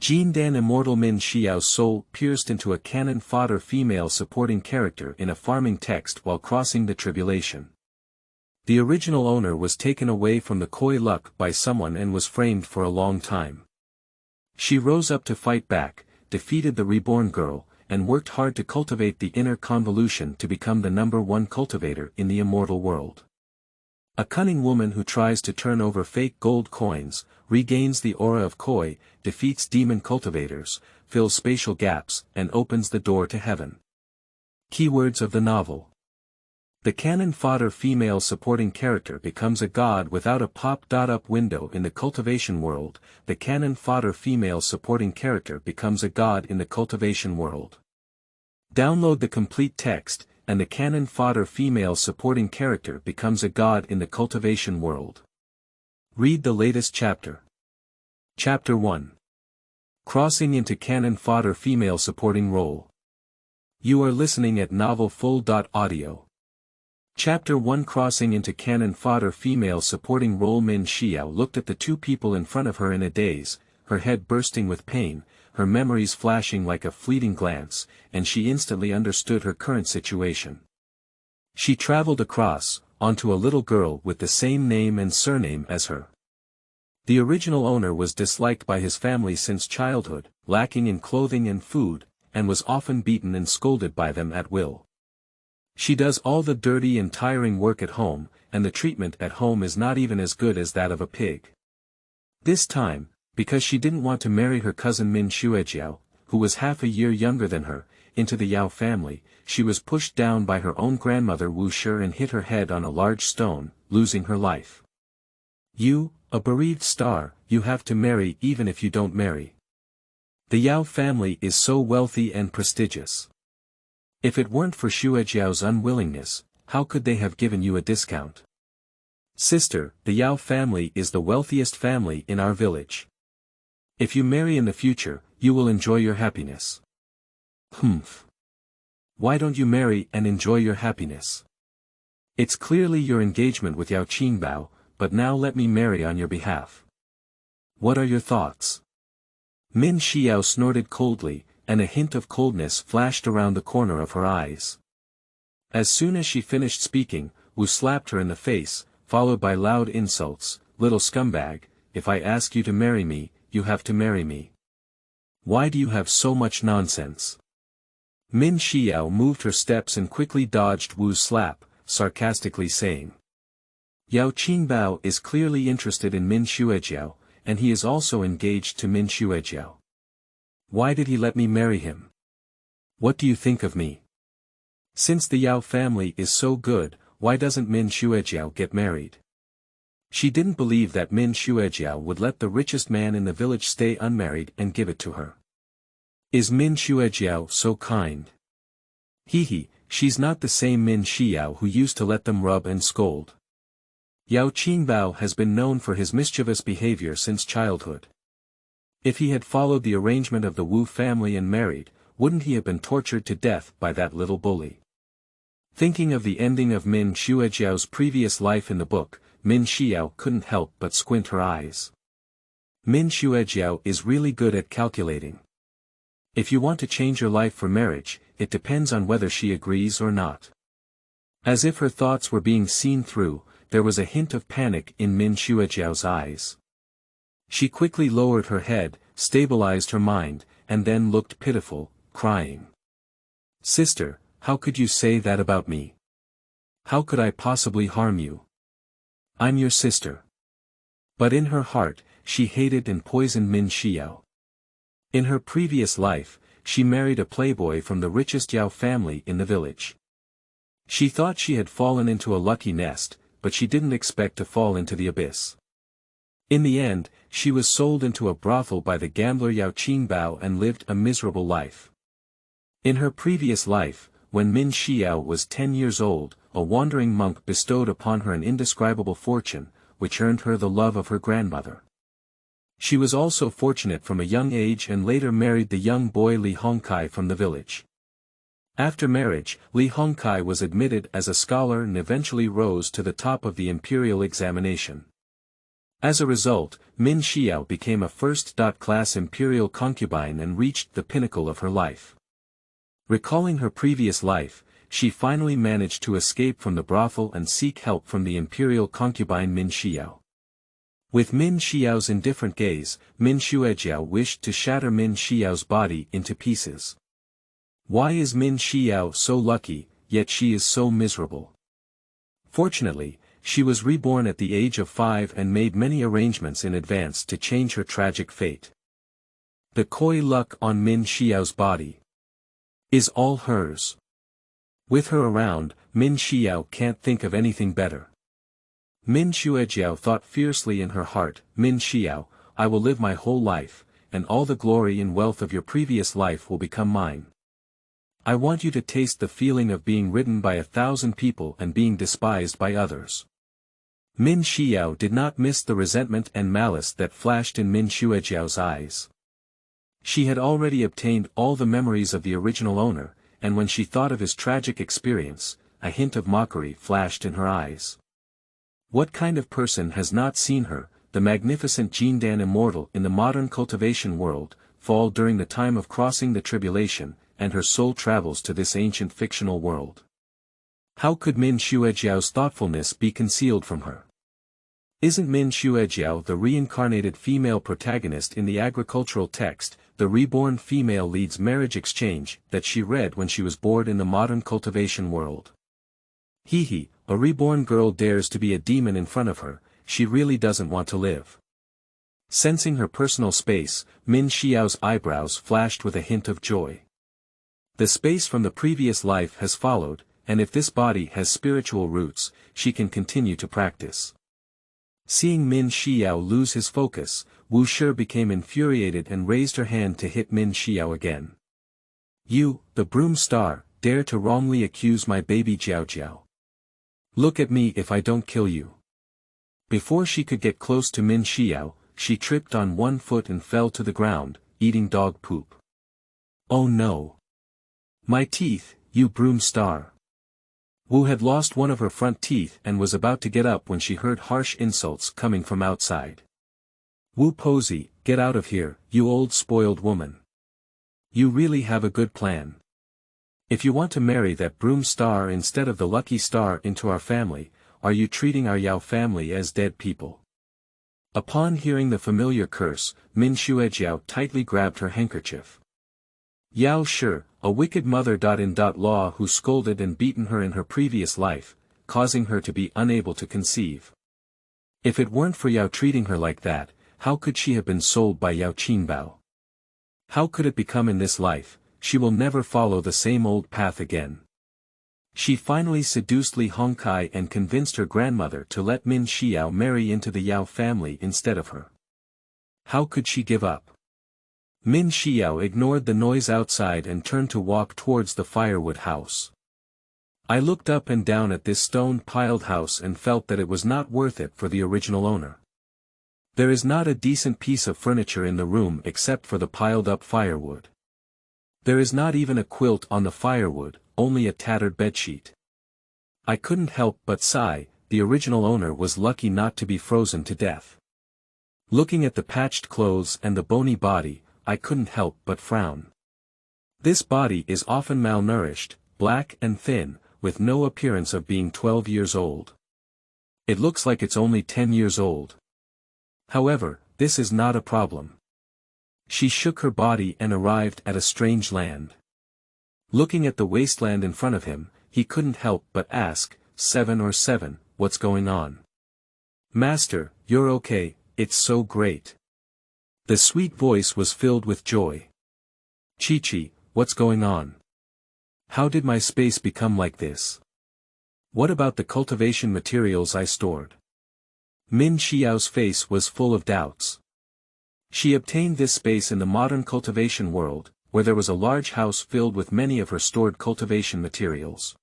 Jindan Immortal Min Xiao's soul pierced into a cannon fodder female supporting character in a farming text while crossing the tribulation. The original owner was taken away from the koi luck by someone and was framed for a long time. She rose up to fight back, defeated the Reborn Girl, and worked hard to cultivate the inner convolution to become the #1 cultivator in the immortal world. A cunning woman who tries to turn over fake gold coins, regains the aura of koi, defeats demon cultivators, fills spatial gaps, and opens the door to heaven. Keywords of the novel. The cannon fodder female supporting character becomes a god without a pop-up window in the cultivation world. The cannon fodder female supporting character becomes a god in the cultivation world. Download the complete text, and the cannon fodder female supporting character becomes a god in the cultivation world. Read the latest chapter. Chapter 1. Crossing into cannon fodder female supporting role. You are listening at novelfull.audio. Chapter 1. Crossing into cannon fodder female supporting role. Min Xiao looked at the two people in front of her in a daze, her head bursting with pain, her memories flashing like a fleeting glance, and she instantly understood her current situation. She traveled across, onto a little girl with the same name and surname as her. The original owner was disliked by his family since childhood, lacking in clothing and food, and was often beaten and scolded by them at will. She does all the dirty and tiring work at home, and the treatment at home is not even as good as that of a pig. This time, because she didn't want to marry her cousin Min Xiyao, who was half a year younger than her, into the Yao family, she was pushed down by her own grandmother Wu Shi and hit her head on a large stone, losing her life. You, a bereaved star, you have to marry even if you don't marry. The Yao family is so wealthy and prestigious. If it weren't for Xuejiao's unwillingness, how could they have given you a discount? Sister, the Yao family is the wealthiest family in our village. If you marry in the future, you will enjoy your happiness. Humph. Why don't you marry and enjoy your happiness? It's clearly your engagement with Yao Qingbao, but now let me marry on your behalf. What are your thoughts? Min Xiao snorted coldly, and a hint of coldness flashed around the corner of her eyes. As soon as she finished speaking, Wu slapped her in the face, followed by loud insults. Little scumbag, if I ask you to marry me, you have to marry me. Why do you have so much nonsense? Min Xiao moved her steps and quickly dodged Wu's slap, sarcastically saying. Yao Qingbao is clearly interested in Min Xuejiao, and he is also engaged to Min Xuejiao. Why did he let me marry him? What do you think of me? Since the Yao family is so good, why doesn't Min Xuejiao get married? She didn't believe that Min Xuejiao would let the richest man in the village stay unmarried and give it to her. Is Min Xuejiao so kind? Hee, she's not the same Min Xiao who used to let them rub and scold. Yao Qingbao has been known for his mischievous behavior since childhood. If he had followed the arrangement of the Wu family and married, wouldn't he have been tortured to death by that little bully? Thinking of the ending of Min Xuejiao's previous life in the book, Min Xiao couldn't help but squint her eyes. Min Xuejiao is really good at calculating. If you want to change your life for marriage, it depends on whether she agrees or not. As if her thoughts were being seen through, there was a hint of panic in Min Xuejiao's eyes. She quickly lowered her head, stabilized her mind, and then looked pitiful, crying. Sister, how could you say that about me? How could I possibly harm you? I'm your sister. But in her heart, she hated and poisoned Min Xiao. In her previous life, she married a playboy from the richest Yao family in the village. She thought she had fallen into a lucky nest, but she didn't expect to fall into the abyss. In the end, she was sold into a brothel by the gambler Yao Qingbao and lived a miserable life. In her previous life, when Min Xiao was 10 years old, a wandering monk bestowed upon her an indescribable fortune, which earned her the love of her grandmother. She was also fortunate from a young age and later married the young boy Li Hongkai from the village. After marriage, Li Hongkai was admitted as a scholar and eventually rose to the top of the imperial examination. As a result, Min Xiyao became a first-class imperial concubine and reached the pinnacle of her life. Recalling her previous life, she finally managed to escape from the brothel and seek help from the imperial concubine Min Xiyao. With Min Xiao's indifferent gaze, Min Xuejiao wished to shatter Min Xiao's body into pieces. Why is Min Xiyao so lucky, yet she is so miserable? Fortunately, she was reborn at the age of 5 and made many arrangements in advance to change her tragic fate. The koi luck on Min Xiao's body is all hers. With her around, Min Xiao can't think of anything better. Min Xuejiao thought fiercely in her heart, Min Xiao, I will live my whole life, and all the glory and wealth of your previous life will become mine. I want you to taste the feeling of being ridden by 1,000 people and being despised by others. Min Xiao did not miss the resentment and malice that flashed in Min Xuejiao's eyes. She had already obtained all the memories of the original owner, and when she thought of his tragic experience, a hint of mockery flashed in her eyes. What kind of person has not seen her, the magnificent Jindan Immortal in the modern cultivation world, fall during the time of crossing the tribulation, and her soul travels to this ancient fictional world? How could Min Xuejiao's thoughtfulness be concealed from her? Isn't Min Xuejiao the reincarnated female protagonist in the agricultural text, The Reborn Female Leads Marriage Exchange, that she read when she was bored in the modern cultivation world? Hee, a reborn girl dares to be a demon in front of her, she really doesn't want to live. Sensing her personal space, Min Xiao's eyebrows flashed with a hint of joy. The space from the previous life has followed, and if this body has spiritual roots, she can continue to practice. Seeing Min Xiao lose his focus, Wu Shi became infuriated and raised her hand to hit Min Xiao again. You, the broom star, dare to wrongly accuse my baby Jiao Jiao. Look at me if I don't kill you. Before she could get close to Min Xiao, she tripped on one foot and fell to the ground, eating dog poop. Oh no! My teeth, you broom star! Wu had lost one of her front teeth and was about to get up when she heard harsh insults coming from outside. Wu Posey, get out of here, you old spoiled woman. You really have a good plan. If you want to marry that broom star instead of the lucky star into our family, are you treating our Yao family as dead people? Upon hearing the familiar curse, Min Xuejiao tightly grabbed her handkerchief. Yao Shi, a wicked mother-in-law who scolded and beaten her in her previous life, causing her to be unable to conceive. If it weren't for Yao treating her like that, how could she have been sold by Yao Qinbao? How could it become in this life? She will never follow the same old path again. She finally seduced Li Hongkai and convinced her grandmother to let Min Xiao marry into the Yao family instead of her. How could she give up? Min Xiao ignored the noise outside and turned to walk towards the firewood house. I looked up and down at this stone-piled house and felt that it was not worth it for the original owner. There is not a decent piece of furniture in the room except for the piled-up firewood. There is not even a quilt on the firewood, only a tattered bedsheet. I couldn't help but sigh, the original owner was lucky not to be frozen to death. Looking at the patched clothes and the bony body, I couldn't help but frown. This body is often malnourished, black and thin, with no appearance of being 12 years old. It looks like it's only 10 years old. However, this is not a problem. She shook her body and arrived at a strange land. Looking at the wasteland in front of him, he couldn't help but ask, 7 or 7, what's going on? Master, you're okay, it's so great. The sweet voice was filled with joy. Chi-Chi, what's going on? How did my space become like this? What about the cultivation materials I stored? Min Xiao's face was full of doubts. She obtained this space in the modern cultivation world, where there was a large house filled with many of her stored cultivation materials.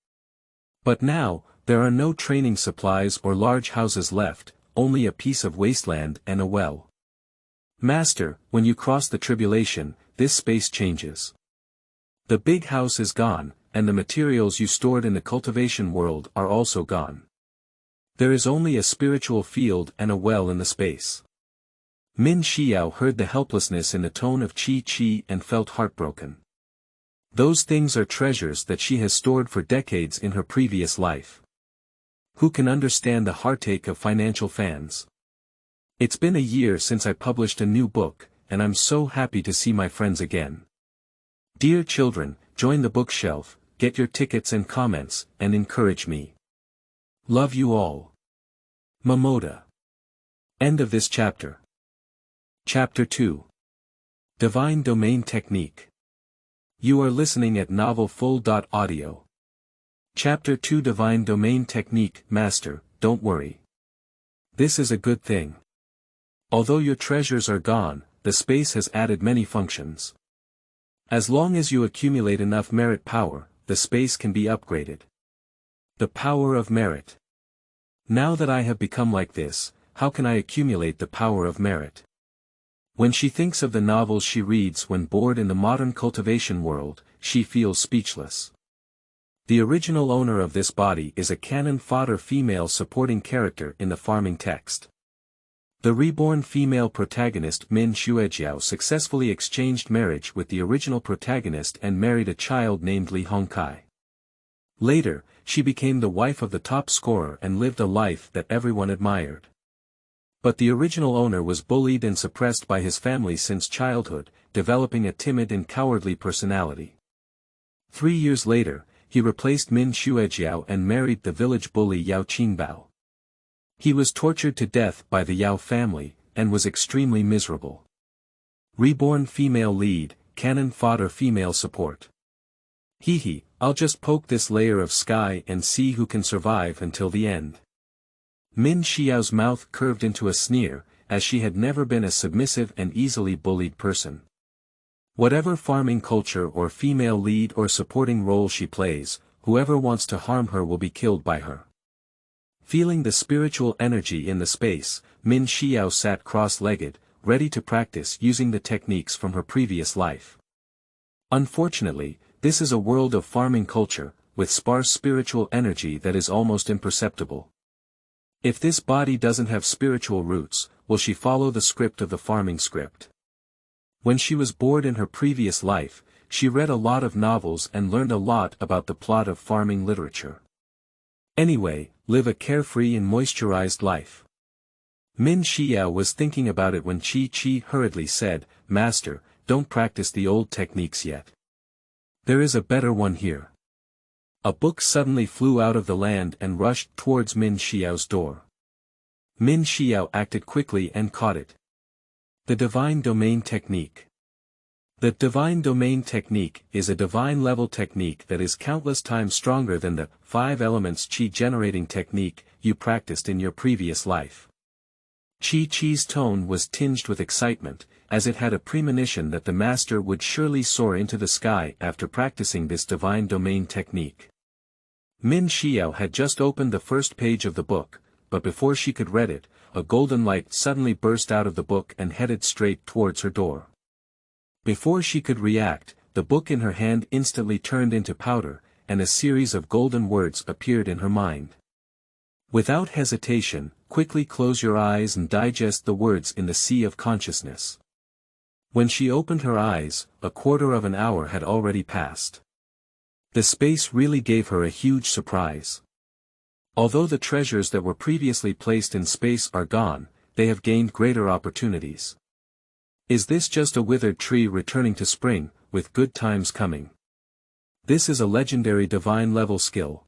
But now, there are no training supplies or large houses left, only a piece of wasteland and a well. Master, when you cross the tribulation, this space changes. The big house is gone, and the materials you stored in the cultivation world are also gone. There is only a spiritual field and a well in the space. Min Xiyao heard the helplessness in the tone of Qi and felt heartbroken. Those things are treasures that she has stored for decades in her previous life. Who can understand the heartache of financial fans? It's been a year since I published a new book, and I'm so happy to see my friends again. Dear children, join the bookshelf, get your tickets and comments, and encourage me. Love you all. Mamoda. End of this chapter. Chapter 2. Divine Domain Technique. You are listening at novelfull.audio. Chapter 2 Divine Domain Technique. Master, don't worry. This is a good thing. Although your treasures are gone, the space has added many functions. As long as you accumulate enough merit power, the space can be upgraded. The power of merit. Now that I have become like this, how can I accumulate the power of merit? When she thinks of the novels she reads when bored in the modern cultivation world, she feels speechless. The original owner of this body is a canon fodder female supporting character in the farming text. The reborn female protagonist Min Xiyao successfully exchanged marriage with the original protagonist and married a child named Li Hongkai. Later, she became the wife of the top scorer and lived a life that everyone admired. But the original owner was bullied and suppressed by his family since childhood, developing a timid and cowardly personality. 3 years later, he replaced Min Xiyao and married the village bully Yao Qingbao. He was tortured to death by the Yao family, and was extremely miserable. Reborn female lead, canon fodder female support. Hee, I'll just poke this layer of sky and see who can survive until the end. Min Xiao's mouth curved into a sneer, as she had never been a submissive and easily bullied person. Whatever farming culture or female lead or supporting role she plays, whoever wants to harm her will be killed by her. Feeling the spiritual energy in the space, Min Xiyao sat cross-legged, ready to practice using the techniques from her previous life. Unfortunately, this is a world of farming culture, with sparse spiritual energy that is almost imperceptible. If this body doesn't have spiritual roots, will she follow the script of the farming script? When she was bored in her previous life, she read a lot of novels and learned a lot about the plot of farming literature. Anyway, live a carefree and moisturized life. Min Xiyao was thinking about it when Qi hurriedly said, Master, don't practice the old techniques yet. There is a better one here. A book suddenly flew out of the land and rushed towards Min Xiao's door. Min Xiyao acted quickly and caught it. The Divine Domain Technique. The Divine Domain Technique is a divine-level technique that is countless times stronger than the 5 elements Qi-generating technique you practiced in your previous life. Qi's tone was tinged with excitement, as it had a premonition that the master would surely soar into the sky after practicing this Divine Domain Technique. Min Xiao had just opened the first page of the book, but before she could read it, a golden light suddenly burst out of the book and headed straight towards her door. Before she could react, the book in her hand instantly turned into powder, and a series of golden words appeared in her mind. Without hesitation, quickly close your eyes and digest the words in the sea of consciousness. When she opened her eyes, a quarter of an hour had already passed. The space really gave her a huge surprise. Although the treasures that were previously placed in space are gone, they have gained greater opportunities. Is this just a withered tree returning to spring, with good times coming? This is a legendary divine-level skill.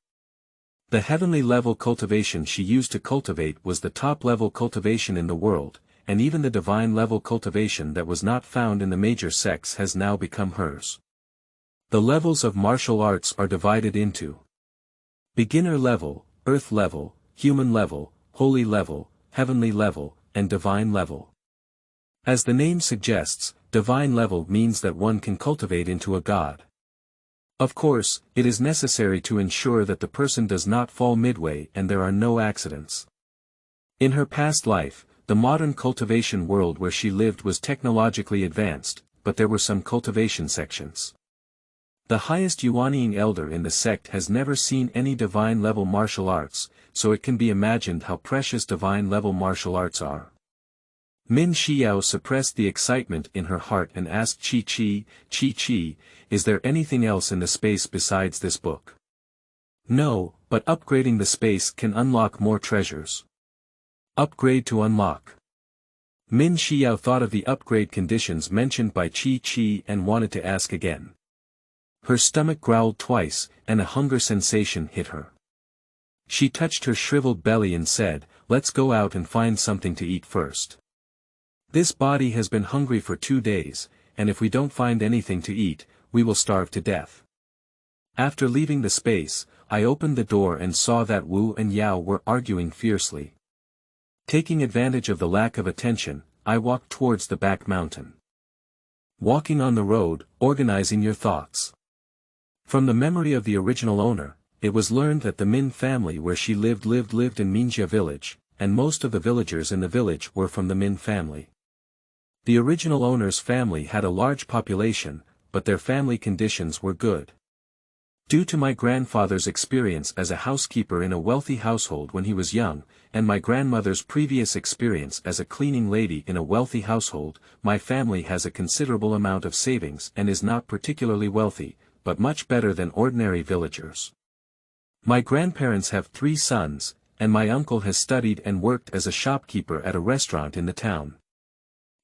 The heavenly-level cultivation she used to cultivate was the top-level cultivation in the world, and even the divine-level cultivation that was not found in the major sects has now become hers. The levels of martial arts are divided into beginner level, earth level, human level, holy level, heavenly level, and divine level. As the name suggests, divine level means that one can cultivate into a god. Of course, it is necessary to ensure that the person does not fall midway and there are no accidents. In her past life, the modern cultivation world where she lived was technologically advanced, but there were some cultivation sections. The highest Yuanying elder in the sect has never seen any divine-level martial arts, so it can be imagined how precious divine-level martial arts are. Min Xiyao suppressed the excitement in her heart and asked Chi, is there anything else in the space besides this book? No, but upgrading the space can unlock more treasures. Upgrade to unlock. Min Xiyao thought of the upgrade conditions mentioned by Chi and wanted to ask again. Her stomach growled twice, and a hunger sensation hit her. She touched her shriveled belly and said, let's go out and find something to eat first. This body has been hungry for 2 days, and if we don't find anything to eat, we will starve to death. After leaving the space, I opened the door and saw that Wu and Yao were arguing fiercely. Taking advantage of the lack of attention, I walked towards the back mountain. Walking on the road, organizing your thoughts. From the memory of the original owner, it was learned that the Min family where she lived in Minjia village, and most of the villagers in the village were from the Min family. The original owner's family had a large population, but their family conditions were good. Due to my grandfather's experience as a housekeeper in a wealthy household when he was young, and my grandmother's previous experience as a cleaning lady in a wealthy household, my family has a considerable amount of savings and is not particularly wealthy, but much better than ordinary villagers. My grandparents have 3 sons, and my uncle has studied and worked as a shopkeeper at a restaurant in the town.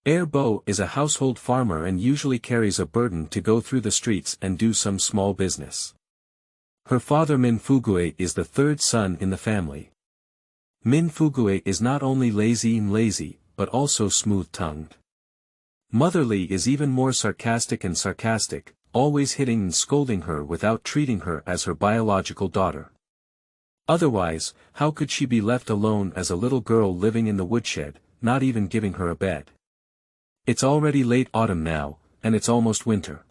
Bo is a household farmer and usually carries a burden to go through the streets and do some small business. Her father Min Fugue is the 3rd son in the family. Min Fugue is not only lazy, but also smooth-tongued. Mother Li is even more sarcastic, always hitting and scolding her without treating her as her biological daughter. Otherwise, how could she be left alone as a little girl living in the woodshed, not even giving her a bed? It's already late autumn now, and it's almost winter.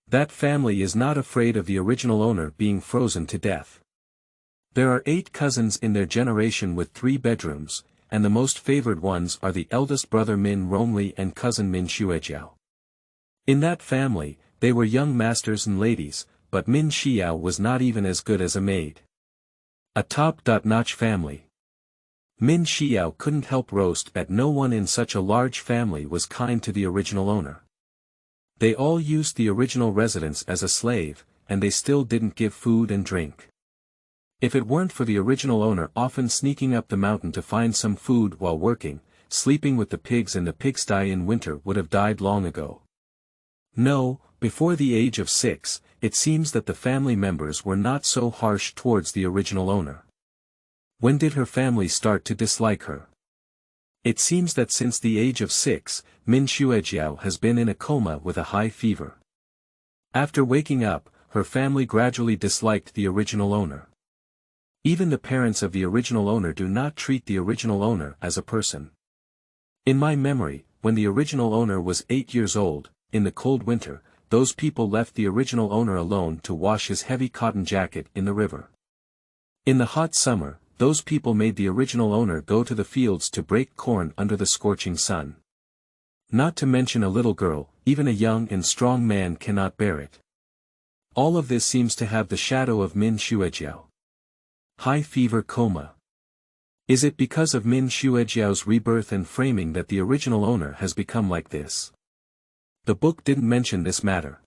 That family is not afraid of the original owner being frozen to death. There are 8 cousins in their generation with 3 bedrooms, and the most favored ones are the eldest brother Min Rongli and cousin Min Xuejiao. In that family, they were young masters and ladies, but Min Xiyao was not even as good as a maid. A top-notch family. Min Xiyao couldn't help roast that no one in such a large family was kind to the original owner. They all used the original residence as a slave, and they still didn't give food and drink. If it weren't for the original owner often sneaking up the mountain to find some food while working, sleeping with the pigs in the pigsty in winter would have died long ago. No, before the age of 6, it seems that the family members were not so harsh towards the original owner. When did her family start to dislike her? It seems that since the age of 6, Min Xuejiao has been in a coma with a high fever. After waking up, her family gradually disliked the original owner. Even the parents of the original owner do not treat the original owner as a person. In my memory, when the original owner was 8 years old, in the cold winter, those people left the original owner alone to wash his heavy cotton jacket in the river. In the hot summer, those people made the original owner go to the fields to break corn under the scorching sun. Not to mention a little girl, even a young and strong man cannot bear it. All of this seems to have the shadow of Min Xuejiao. High fever coma. Is it because of Min Xuejiao's rebirth and framing that the original owner has become like this? The book didn't mention this matter.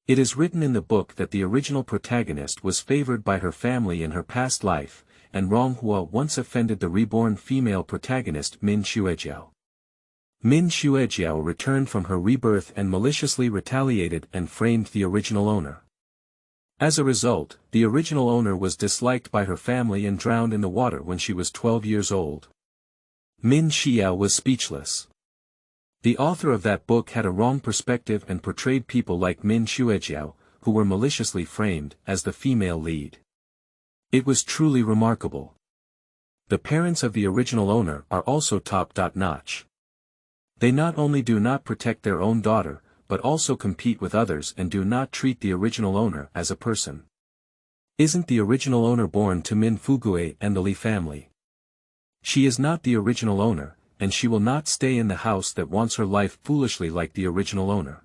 It is written in the book that the original protagonist was favored by her family in her past life, and Ronghua once offended the reborn female protagonist Min Xuejiao. Min Xuejiao returned from her rebirth and maliciously retaliated and framed the original owner. As a result, the original owner was disliked by her family and drowned in the water when she was 12 years old. Min Xiyao was speechless. The author of that book had a wrong perspective and portrayed people like Min Xuejiao, who were maliciously framed, as the female lead. It was truly remarkable. The parents of the original owner are also top-notch. They not only do not protect their own daughter, but also compete with others and do not treat the original owner as a person. Isn't the original owner born to Min Fugue and the Li family? She is not the original owner, and she will not stay in the house that wants her life foolishly like the original owner.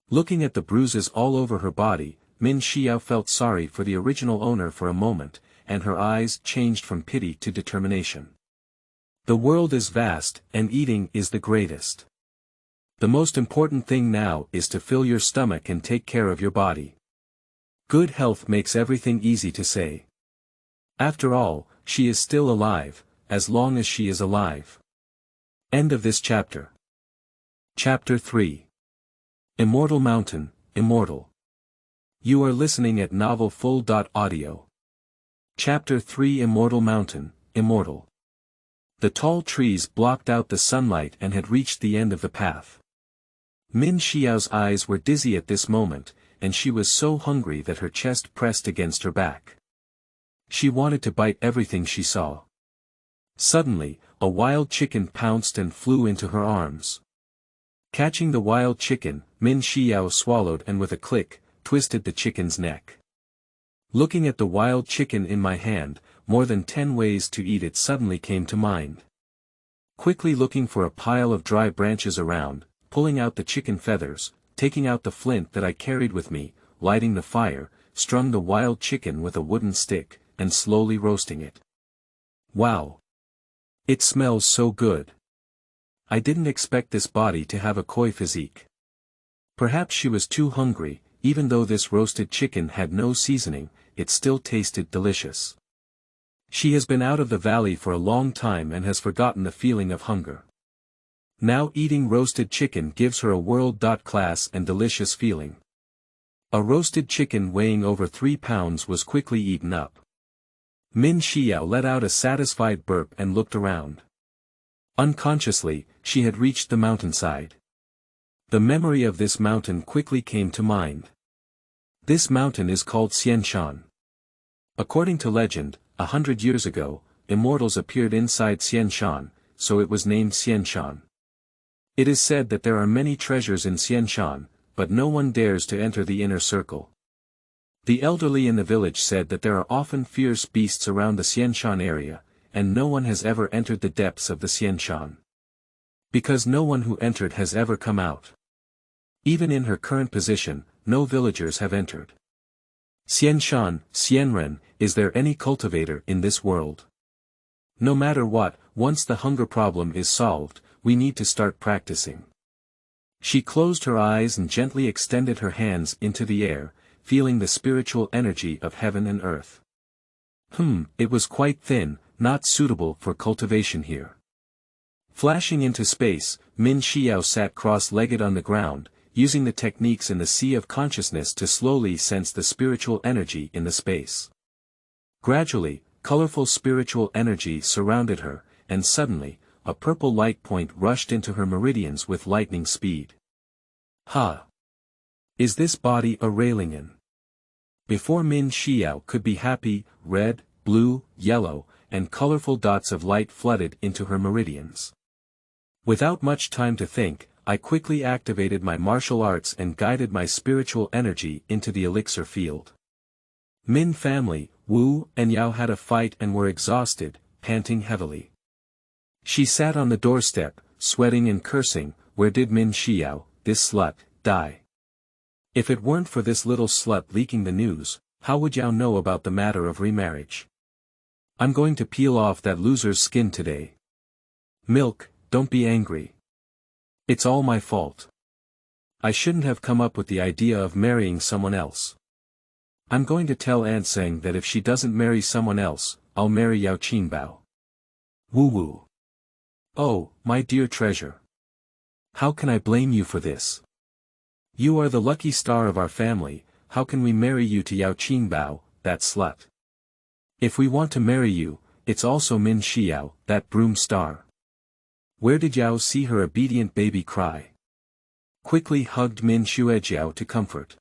Looking at the bruises all over her body, Min Xiyao felt sorry for the original owner for a moment, and her eyes changed from pity to determination. The world is vast, and eating is the greatest. The most important thing now is to fill your stomach and take care of your body. Good health makes everything easy to say. After all, she is still alive, as long as she is alive. End of this chapter. Chapter 3. Immortal Mountain, Immortal. You are listening at novelfull.audio. Chapter 3. Immortal Mountain, Immortal. The tall trees blocked out the sunlight and had reached the end of the path. Min Xiao's eyes were dizzy at this moment, and she was so hungry that her chest pressed against her back. She wanted to bite everything she saw. Suddenly, a wild chicken pounced and flew into her arms. Catching the wild chicken, Min Xiao swallowed and with a click, twisted the chicken's neck. Looking at the wild chicken in my hand, more than 10 ways to eat it suddenly came to mind. Quickly looking for a pile of dry branches around, pulling out the chicken feathers, taking out the flint that I carried with me, lighting the fire, strung the wild chicken with a wooden stick, and slowly roasting it. Wow! It smells so good. I didn't expect this body to have a koi physique. Perhaps she was too hungry, even though this roasted chicken had no seasoning, it still tasted delicious. She has been out of the valley for a long time and has forgotten the feeling of hunger. Now eating roasted chicken gives her a world-class and delicious feeling. A roasted chicken weighing over 3 pounds was quickly eaten up. Min Xiao let out a satisfied burp and looked around. Unconsciously, she had reached the mountainside. The memory of this mountain quickly came to mind. This mountain is called Xianshan. According to legend, 100 years ago, immortals appeared inside Xianshan, so it was named Xianshan. It is said that there are many treasures in Xianshan, but no one dares to enter the inner circle. The elderly in the village said that there are often fierce beasts around the Xianshan area, and no one has ever entered the depths of the Xianshan. Because no one who entered has ever come out. Even in her current position, no villagers have entered. Xianshan, Xianren, is there any cultivator in this world? No matter what, once the hunger problem is solved, we need to start practicing. She closed her eyes and gently extended her hands into the air, feeling the spiritual energy of heaven and earth. It was quite thin, not suitable for cultivation here. Flashing into space, Min Xiao sat cross-legged on the ground, using the techniques in the sea of consciousness to slowly sense the spiritual energy in the space. Gradually, colorful spiritual energy surrounded her, and suddenly, a purple light point rushed into her meridians with lightning speed. Ha! Is this body a Railingen? Before Min Xiao could be happy, red, blue, yellow, and colorful dots of light flooded into her meridians. Without much time to think, I quickly activated my martial arts and guided my spiritual energy into the elixir field. Min family, Wu and Yao had a fight and were exhausted, panting heavily. She sat on the doorstep, sweating and cursing, where did Min Xiao, this slut, die? If it weren't for this little slut leaking the news, how would Yao know about the matter of remarriage? I'm going to peel off that loser's skin today. Milk, don't be angry. It's all my fault. I shouldn't have come up with the idea of marrying someone else. I'm going to tell Aunt Seng that if she doesn't marry someone else, I'll marry Yao Qingbao. Woo-woo. Oh, my dear treasure. How can I blame you for this? You are the lucky star of our family, how can we marry you to Yao Qingbao, that slut? If we want to marry you, it's also Min Xiao, that broom star. Where did Yao see her obedient baby cry? Quickly hugged Min Xuejiao to comfort.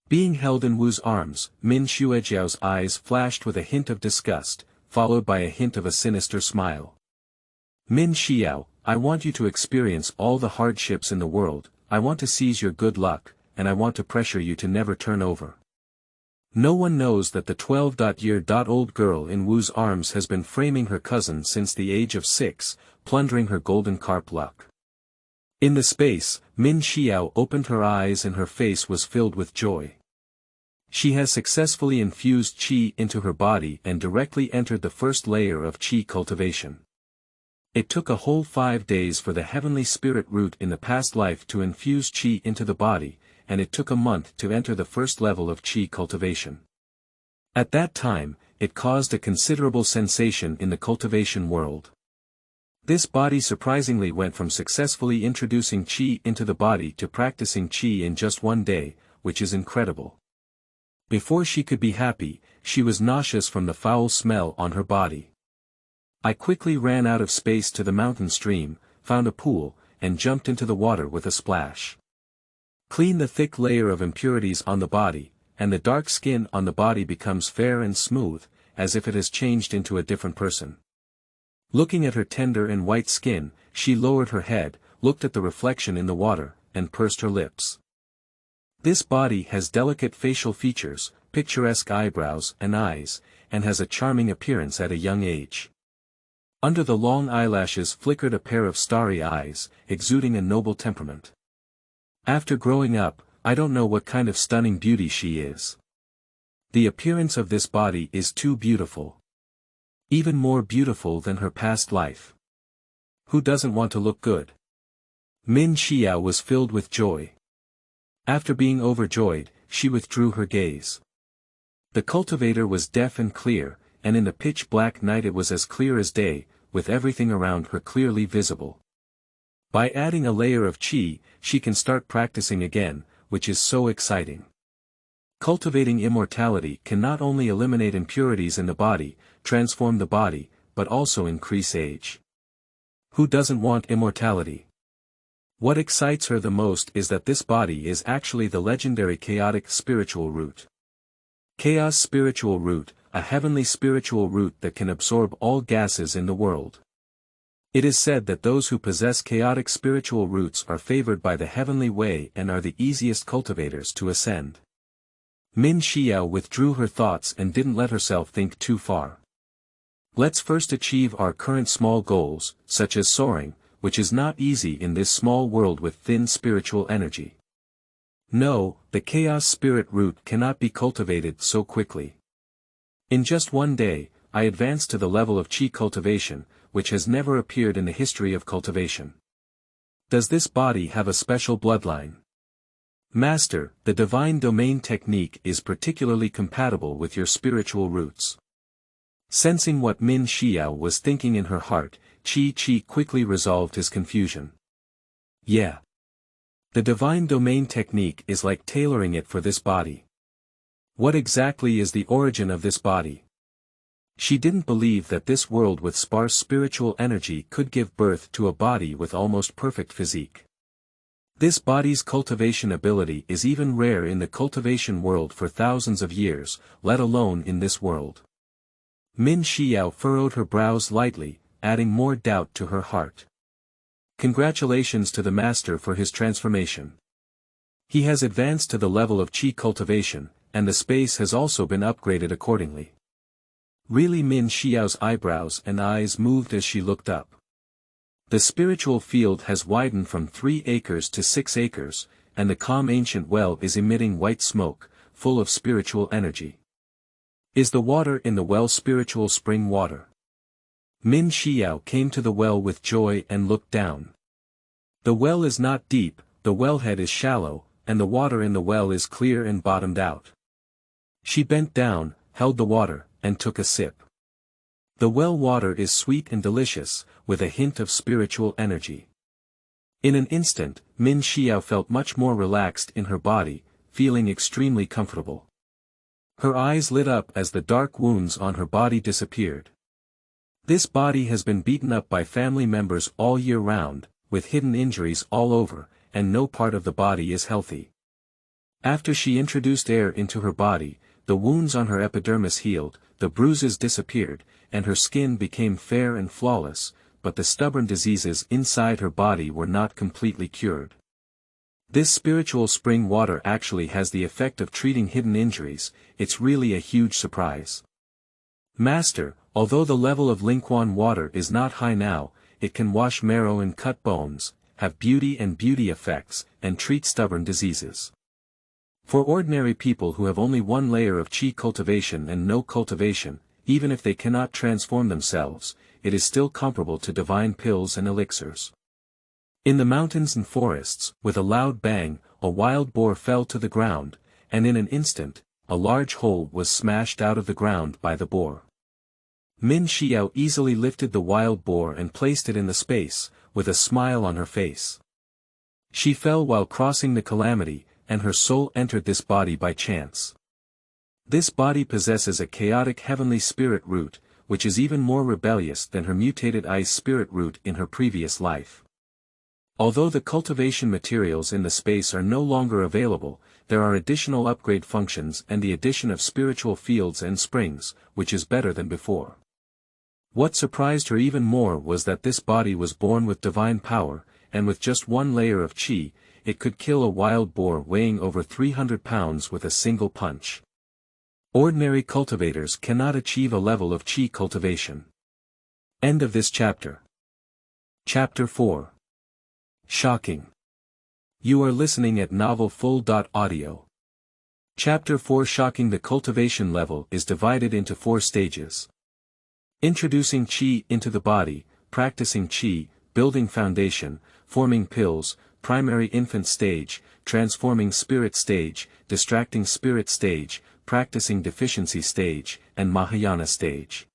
Being held in Wu's arms, Min Xuejiao's eyes flashed with a hint of disgust, followed by a hint of a sinister smile. Min Xiao, I want you to experience all the hardships in the world, I want to seize your good luck, and I want to pressure you to never turn over. No one knows that the 12-year-old girl in Wu's arms has been framing her cousin since the age of 6, plundering her golden carp luck. In the space, Min Xiyao opened her eyes and her face was filled with joy. She has successfully infused qi into her body and directly entered the first layer of qi cultivation. It took a whole 5 days for the heavenly spirit root in the past life to infuse qi into the body, and it took a month to enter the first level of qi cultivation. At that time, it caused a considerable sensation in the cultivation world. This body surprisingly went from successfully introducing qi into the body to practicing qi in just 1 day, which is incredible. Before she could be happy, she was nauseous from the foul smell on her body. I quickly ran out of space to the mountain stream, found a pool, and jumped into the water with a splash. Clean the thick layer of impurities on the body, and the dark skin on the body becomes fair and smooth, as if it has changed into a different person. Looking at her tender and white skin, she lowered her head, looked at the reflection in the water, and pursed her lips. This body has delicate facial features, picturesque eyebrows and eyes, and has a charming appearance at a young age. Under the long eyelashes flickered a pair of starry eyes, exuding a noble temperament. After growing up, I don't know what kind of stunning beauty she is. The appearance of this body is too beautiful. Even more beautiful than her past life. Who doesn't want to look good? Min Xiyao was filled with joy. After being overjoyed, she withdrew her gaze. The cultivator was deaf and clear, and in the pitch-black night it was as clear as day, with everything around her clearly visible. By adding a layer of qi, she can start practicing again, which is so exciting. Cultivating immortality can not only eliminate impurities in the body, transform the body, but also increase age. Who doesn't want immortality? What excites her the most is that this body is actually the legendary chaotic spiritual root. Chaos spiritual root, a heavenly spiritual root that can absorb all gases in the world. It is said that those who possess chaotic spiritual roots are favored by the heavenly way and are the easiest cultivators to ascend. Min Xiyao withdrew her thoughts and didn't let herself think too far. Let's first achieve our current small goals, such as soaring, which is not easy in this small world with thin spiritual energy. No, the chaos spirit root cannot be cultivated so quickly. In just 1 day, I advanced to the level of qi cultivation, which has never appeared in the history of cultivation. Does this body have a special bloodline? Master, the divine domain technique is particularly compatible with your spiritual roots. Sensing what Min Xiyao was thinking in her heart, Qi quickly resolved his confusion. Yeah. The divine domain technique is like tailoring it for this body. What exactly is the origin of this body? She didn't believe that this world with sparse spiritual energy could give birth to a body with almost perfect physique. This body's cultivation ability is even rare in the cultivation world for thousands of years, let alone in this world. Min Xiyao furrowed her brows lightly, adding more doubt to her heart. Congratulations to the master for his transformation. He has advanced to the level of qi cultivation, and the space has also been upgraded accordingly. Really, Min Xiao's eyebrows and eyes moved as she looked up. The spiritual field has widened from 3 acres to 6 acres, and the calm ancient well is emitting white smoke, full of spiritual energy. Is the water in the well spiritual spring water? Min Xiyao came to the well with joy and looked down. The well is not deep, the wellhead is shallow, and the water in the well is clear and bottomed out. She bent down, held the water, and took a sip. The well water is sweet and delicious, with a hint of spiritual energy. In an instant, Min Xiyao felt much more relaxed in her body, feeling extremely comfortable. Her eyes lit up as the dark wounds on her body disappeared. This body has been beaten up by family members all year round, with hidden injuries all over, and no part of the body is healthy. After she introduced air into her body, the wounds on her epidermis healed, the bruises disappeared, and her skin became fair and flawless, but the stubborn diseases inside her body were not completely cured. This spiritual spring water actually has the effect of treating hidden injuries. It's really a huge surprise. Master, although the level of Lingquan water is not high now, it can wash marrow and cut bones, have beauty and beauty effects, and treat stubborn diseases. For ordinary people who have only one layer of qi cultivation and no cultivation, even if they cannot transform themselves, it is still comparable to divine pills and elixirs. In the mountains and forests, with a loud bang, a wild boar fell to the ground, and in an instant, a large hole was smashed out of the ground by the boar. Min Xiyao easily lifted the wild boar and placed it in the space, with a smile on her face. She fell while crossing the calamity, and her soul entered this body by chance. This body possesses a chaotic heavenly spirit root, which is even more rebellious than her mutated ice spirit root in her previous life. Although the cultivation materials in the space are no longer available, there are additional upgrade functions and the addition of spiritual fields and springs, which is better than before. What surprised her even more was that this body was born with divine power, and with just one layer of qi, it could kill a wild boar weighing over 300 pounds with a single punch. Ordinary cultivators cannot achieve a level of qi cultivation. End of this chapter. Chapter 4. Shocking. You are listening at novelfull.audio. Chapter 4. Shocking. The cultivation level is divided into 4 stages. Introducing qi into the body, practicing qi, building foundation, forming pills, primary infant stage, transforming spirit stage, distracting spirit stage, practicing deficiency stage, and Mahayana stage.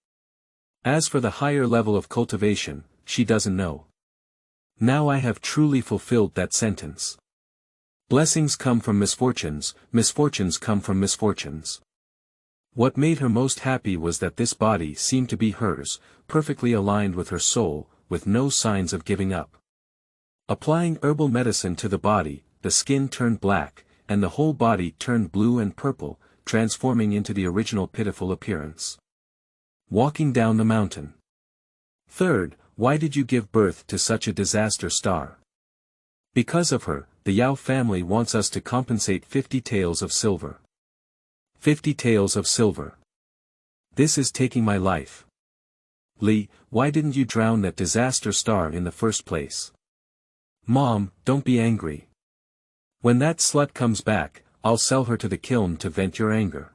As for the higher level of cultivation, she doesn't know. Now I have truly fulfilled that sentence. Blessings come from misfortunes, misfortunes come from misfortunes. What made her most happy was that this body seemed to be hers, perfectly aligned with her soul, with no signs of giving up. Applying herbal medicine to the body, the skin turned black, and the whole body turned blue and purple, transforming into the original pitiful appearance. Walking down the mountain. Third, why did you give birth to such a disaster star? Because of her, the Yao family wants us to compensate 50 taels of silver. 50 taels of silver. This is taking my life. Li, why didn't you drown that disaster star in the first place? Mom, don't be angry. When that slut comes back, I'll sell her to the kiln to vent your anger.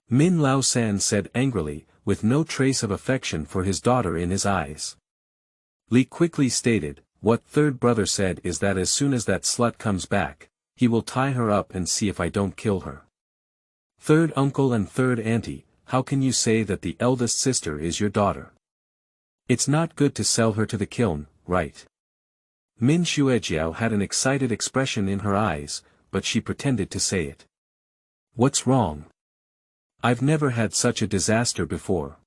Min Lao San said angrily, with no trace of affection for his daughter in his eyes. Li quickly stated, what third brother said is that as soon as that slut comes back, he will tie her up and see if I don't kill her. Third uncle and third auntie, how can you say that the eldest sister is your daughter? It's not good to sell her to the kiln, right? Min Xiyao had an excited expression in her eyes, but she pretended to say it. What's wrong? I've never had such a disaster before.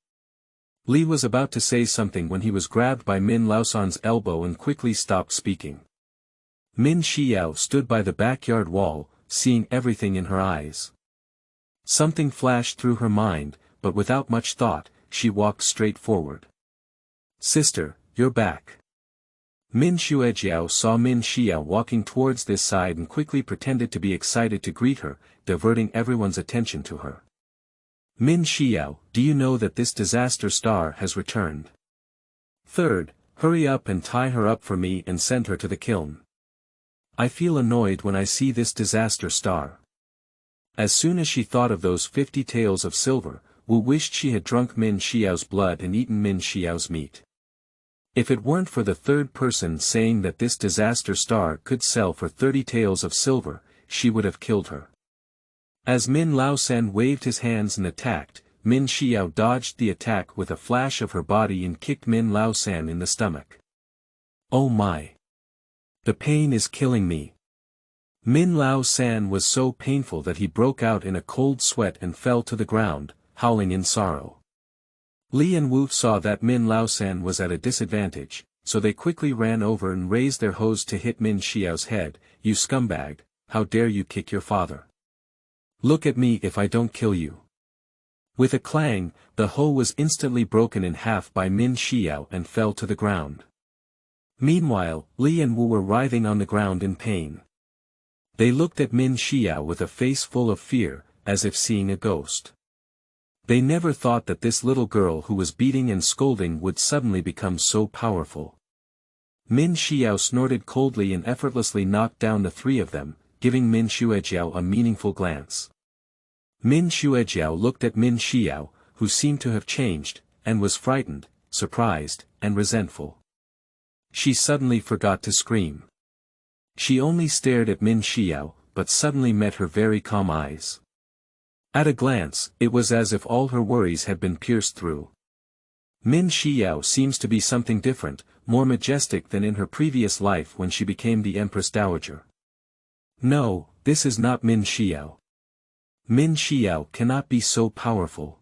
Li was about to say something when he was grabbed by Min Laosan's elbow and quickly stopped speaking. Min Xiyao stood by the backyard wall, seeing everything in her eyes. Something flashed through her mind, but without much thought, she walked straight forward. Sister, you're back. Min Xuejiao saw Min Xiyao walking towards this side and quickly pretended to be excited to greet her, diverting everyone's attention to her. Min Xiyao, do you know that this disaster star has returned? Third, hurry up and tie her up for me and send her to the kiln. I feel annoyed when I see this disaster star. As soon as she thought of those 50 taels of silver, Wu wished she had drunk Min Xiao's blood and eaten Min Xiao's meat. If it weren't for the third person saying that this disaster star could sell for 30 taels of silver, she would have killed her. As Min Laosan waved his hands and attacked, Min Xiao dodged the attack with a flash of her body and kicked Min Laosan in the stomach. Oh my! The pain is killing me. Min Laosan was so painful that he broke out in a cold sweat and fell to the ground, howling in sorrow. Li and Wu saw that Min Laosan was at a disadvantage, so they quickly ran over and raised their hose to hit Min Xiao's head. You scumbag, how dare you kick your father? Look at me if I don't kill you. With a clang, the hoe was instantly broken in half by Min Xiao and fell to the ground. Meanwhile, Li and Wu were writhing on the ground in pain. They looked at Min Xiao with a face full of fear, as if seeing a ghost. They never thought that this little girl who was beating and scolding would suddenly become so powerful. Min Xiyao snorted coldly and effortlessly knocked down the three of them, giving Min Xuejiao a meaningful glance. Min Xuejiao looked at Min Xiyao, who seemed to have changed, and was frightened, surprised, and resentful. She suddenly forgot to scream. She only stared at Min Xiyao, but suddenly met her very calm eyes. At a glance, it was as if all her worries had been pierced through. Min Xiyao seems to be something different, more majestic than in her previous life when she became the Empress Dowager. No, this is not Min Xiyao. Min Xiyao cannot be so powerful.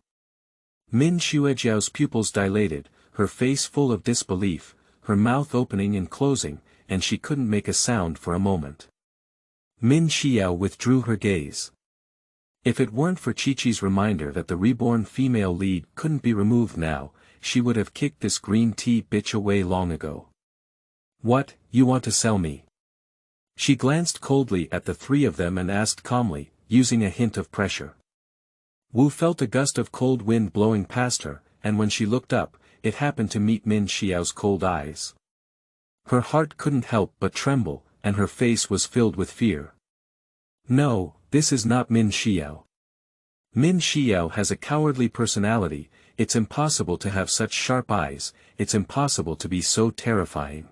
Min Xuejiao's pupils dilated, her face full of disbelief, her mouth opening and closing, and she couldn't make a sound for a moment. Min Xiyao withdrew her gaze. If it weren't for Chi-Chi's reminder that the reborn female lead couldn't be removed now, she would have kicked this green tea bitch away long ago. What, you want to sell me? She glanced coldly at the three of them and asked calmly, using a hint of pressure. Wu felt a gust of cold wind blowing past her, and when she looked up, it happened to meet Min Xiao's cold eyes. Her heart couldn't help but tremble, and her face was filled with fear. No, this is not Min Xiao. Min Xiao has a cowardly personality, it's impossible to have such sharp eyes, it's impossible to be so terrifying.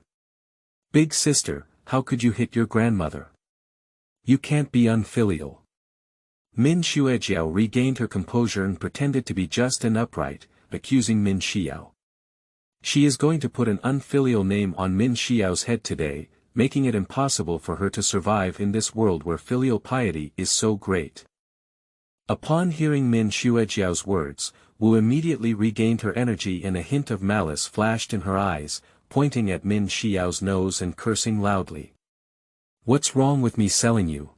Big sister, how could you hit your grandmother? You can't be unfilial. Min Xuejiao regained her composure and pretended to be just and upright, accusing Min Xiao. She is going to put an unfilial name on Min Xiao's head today, making it impossible for her to survive in this world where filial piety is so great. Upon hearing Min Xuejiao's words, Wu immediately regained her energy and a hint of malice flashed in her eyes, pointing at Min Xiao's nose and cursing loudly. What's wrong with me selling you?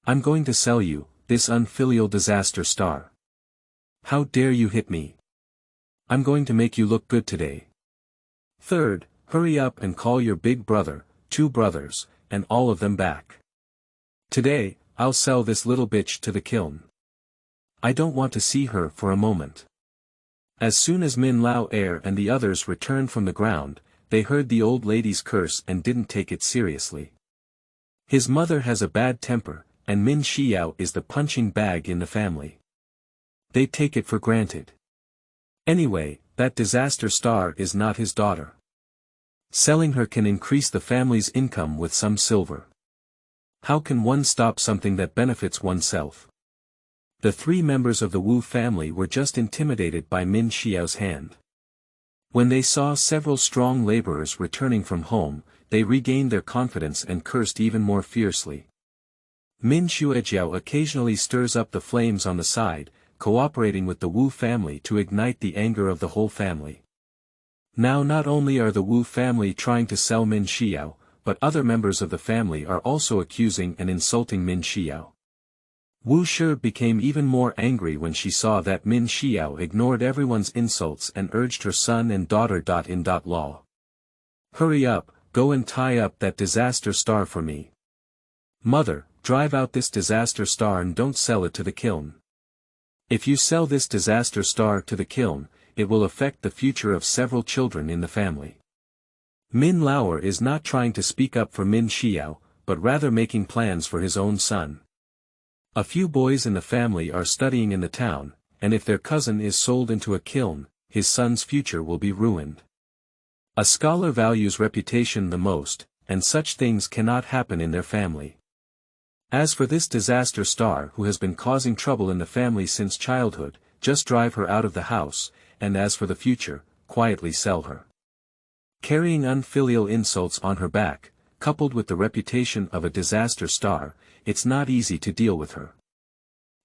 I'm going to sell you, this unfilial disaster star. How dare you hit me? I'm going to make you look good today. Third, hurry up and call your big brother, 2 brothers, and all of them back. Today, I'll sell this little bitch to the kiln. I don't want to see her for a moment. As soon as Min Lao Er and the others returned from the ground, they heard the old lady's curse and didn't take it seriously. His mother has a bad temper, and Min Xiao is the punching bag in the family. They take it for granted. Anyway, that disaster star is not his daughter. Selling her can increase the family's income with some silver. How can one stop something that benefits oneself? The 3 members of the Wu family were just intimidated by Min Xiao's hand. When they saw several strong laborers returning from home, they regained their confidence and cursed even more fiercely. Min Xuejiao occasionally stirs up the flames on the side, cooperating with the Wu family to ignite the anger of the whole family. Now not only are the Wu family trying to sell Min Xiao, but other members of the family are also accusing and insulting Min Xiao. Wu Shi became even more angry when she saw that Min Xiao ignored everyone's insults and urged her son and daughter-in-law. Hurry up, go and tie up that disaster star for me. Mother, drive out this disaster star and don't sell it to the kiln. If you sell this disaster star to the kiln, it will affect the future of several children in the family. Min Lauer is not trying to speak up for Min Xiao, but rather making plans for his own son. A few boys in the family are studying in the town, and if their cousin is sold into a kiln, his son's future will be ruined. A scholar values reputation the most, and such things cannot happen in their family. As for this disaster star who has been causing trouble in the family since childhood, just drive her out of the house, and as for the future, quietly sell her. Carrying unfilial insults on her back, coupled with the reputation of a disaster star, it's not easy to deal with her.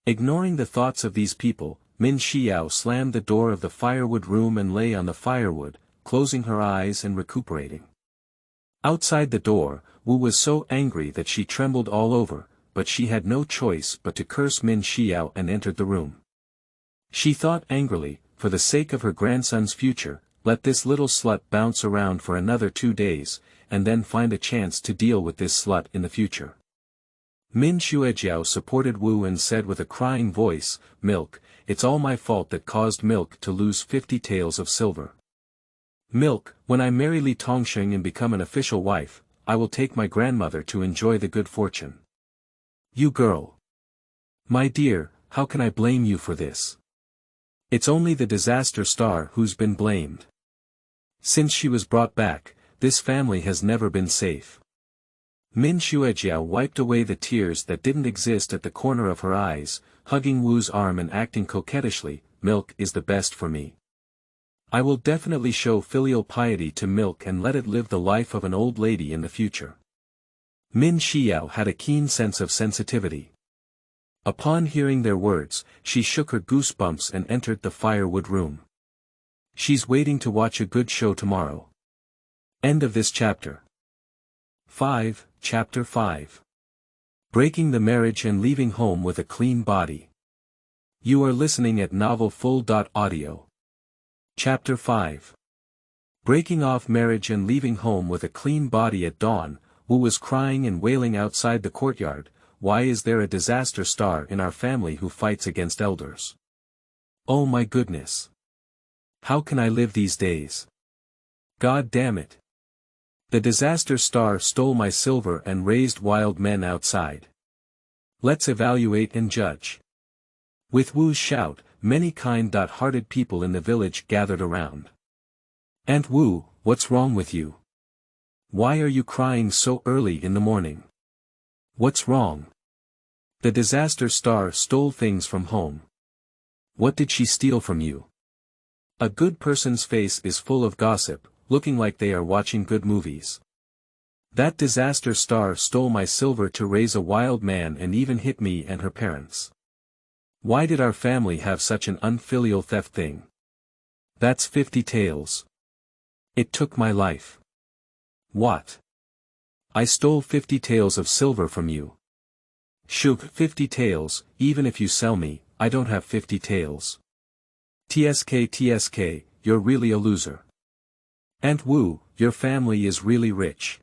Ignoring the thoughts of these people, Min Xiao slammed the door of the firewood room and lay on the firewood, closing her eyes and recuperating. Outside the door, Wu was so angry that she trembled all over, but she had no choice but to curse Min Xiao and entered the room. She thought angrily, for the sake of her grandson's future, let this little slut bounce around for another 2 days, and then find a chance to deal with this slut in the future. Min Xuejiao supported Wu and said with a crying voice, "Milk, it's all my fault that caused Milk to lose 50 taels of silver. Milk, when I marry Li Tongxing and become an official wife, I will take my grandmother to enjoy the good fortune. You girl. My dear, how can I blame you for this? It's only the disaster star who's been blamed. Since she was brought back, this family has never been safe. Min Xiyao wiped away the tears that didn't exist at the corner of her eyes, hugging Wu's arm and acting coquettishly. Milk is the best for me. I will definitely show filial piety to Milk and let it live the life of an old lady in the future. Min Xiyao had a keen sense of sensitivity. Upon hearing their words, she shook her goosebumps and entered the firewood room. She's waiting to watch a good show tomorrow. End of this chapter. 5. Chapter 5. Breaking the marriage and leaving home with a clean body. You are listening at novelfull.audio. Chapter 5. Breaking off marriage and leaving home with a clean body at dawn. Wu was crying and wailing outside the courtyard. Why is there a disaster star in our family who fights against elders? Oh my goodness. How can I live these days? God damn it. The disaster star stole my silver and raised wild men outside. Let's evaluate and judge. With Wu's shout, many kind-hearted people in the village gathered around. Aunt Wu, what's wrong with you? Why are you crying so early in the morning? What's wrong? The disaster star stole things from home. What did she steal from you? A good person's face is full of gossip, looking like they are watching good movies. That disaster star stole my silver to raise a wild man and even hit me and her parents. Why did our family have such an unfilial theft thing? That's 50 taels. It took my life. What? I stole 50 taels of silver from you. Shook 50 taels, even if you sell me, I don't have 50 taels. TSK, you're really a loser. Aunt Wu, your family is really rich.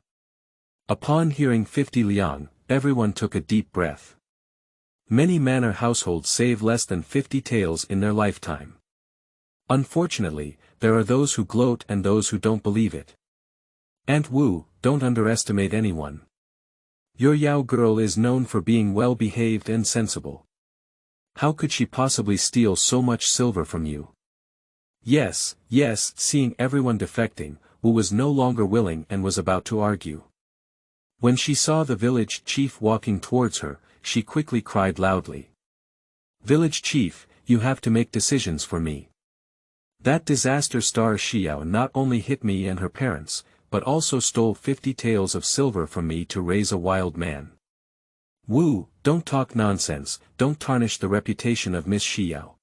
Upon hearing 50 liang, everyone took a deep breath. Many manor households save less than 50 taels in their lifetime. Unfortunately, there are those who gloat and those who don't believe it. Aunt Wu, don't underestimate anyone. Your Yao girl is known for being well-behaved and sensible. How could she possibly steal so much silver from you? Yes, seeing everyone defecting, Wu was no longer willing and was about to argue. When she saw the village chief walking towards her, she quickly cried loudly. Village chief, you have to make decisions for me. That disaster star Xiao not only hit me and her parents, but also stole 50 taels of silver from me to raise a wild man. Wu, don't talk nonsense, don't tarnish the reputation of Miss Xiao.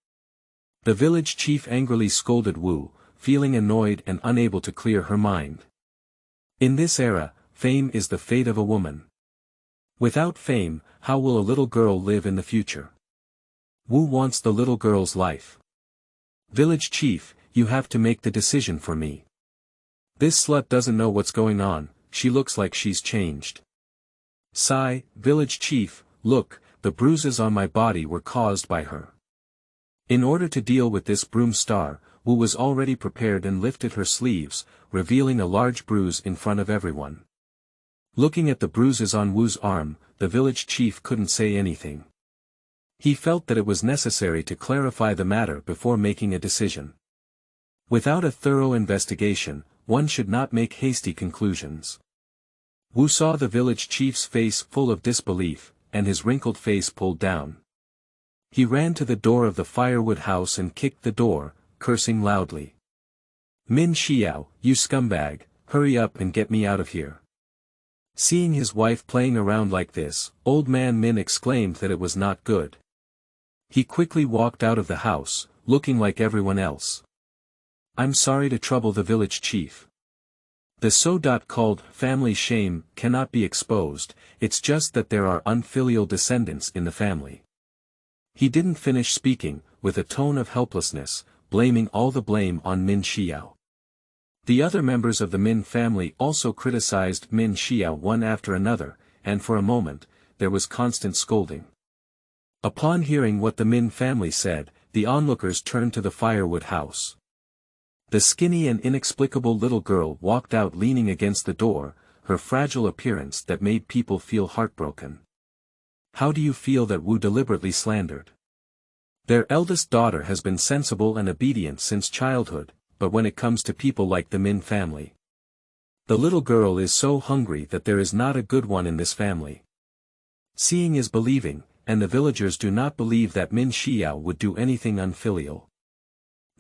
The village chief angrily scolded Wu, feeling annoyed and unable to clear her mind. In this era, fame is the fate of a woman. Without fame, how will a little girl live in the future? Wu wants the little girl's life. Village chief, you have to make the decision for me. This slut doesn't know what's going on, she looks like she's changed. Sigh, village chief, look, the bruises on my body were caused by her. In order to deal with this broom star, Wu was already prepared and lifted her sleeves, revealing a large bruise in front of everyone. Looking at the bruises on Wu's arm, the village chief couldn't say anything. He felt that it was necessary to clarify the matter before making a decision. Without a thorough investigation, one should not make hasty conclusions. Wu saw the village chief's face full of disbelief, and his wrinkled face pulled down. He ran to the door of the firewood house and kicked the door, cursing loudly. Min Xiyao, you scumbag, hurry up and get me out of here. Seeing his wife playing around like this, old man Min exclaimed that it was not good. He quickly walked out of the house, looking like everyone else. I'm sorry to trouble the village chief. The so-called family shame cannot be exposed, it's just that there are unfilial descendants in the family. He didn't finish speaking, with a tone of helplessness, blaming all the blame on Min Xiyao. The other members of the Min family also criticized Min Xiyao one after another, and for a moment, there was constant scolding. Upon hearing what the Min family said, the onlookers turned to the firewood house. The skinny and inexplicable little girl walked out leaning against the door, her fragile appearance that made people feel heartbroken. How do you feel that Wu deliberately slandered? Their eldest daughter has been sensible and obedient since childhood, but when it comes to people like the Min family. The little girl is so hungry that there is not a good one in this family. Seeing is believing, and the villagers do not believe that Min Xiyao would do anything unfilial.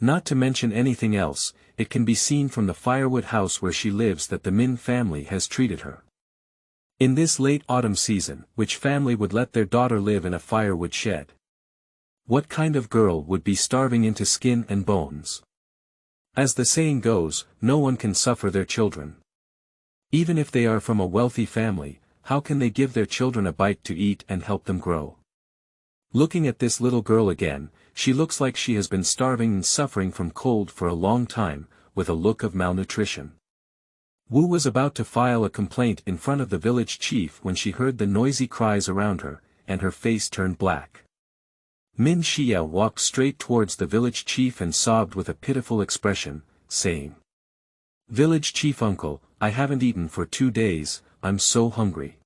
Not to mention anything else, it can be seen from the firewood house where she lives that the Min family has treated her. In this late autumn season, which family would let their daughter live in a firewood shed? What kind of girl would be starving into skin and bones? As the saying goes, no one can suffer their children. Even if they are from a wealthy family, how can they give their children a bite to eat and help them grow? Looking at this little girl again, she looks like she has been starving and suffering from cold for a long time, with a look of malnutrition. Wu was about to file a complaint in front of the village chief when she heard the noisy cries around her, and her face turned black. Min Xiyao walked straight towards the village chief and sobbed with a pitiful expression, saying, "Village chief uncle, I haven't eaten for 2 days, I'm so hungry.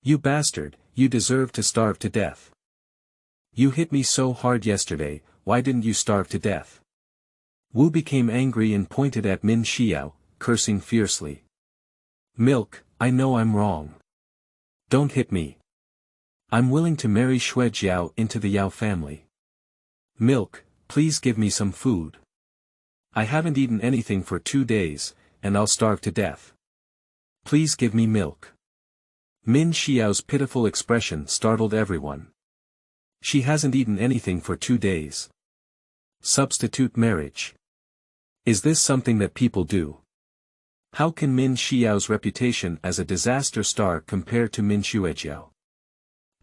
You bastard, you deserve to starve to death. You hit me so hard yesterday, why didn't you starve to death?" Wu became angry and pointed at Min Xiyao, cursing fiercely. "Milk, I know I'm wrong. Don't hit me. I'm willing to marry Xue Jiao into the Yao family. Milk, please give me some food. I haven't eaten anything for 2 days, and I'll starve to death. Please give me milk." Min Xiao's pitiful expression startled everyone. She hasn't eaten anything for 2 days. Substitute marriage. Is this something that people do? How can Min Xiao's reputation as a disaster star compare to Min Xuejiao?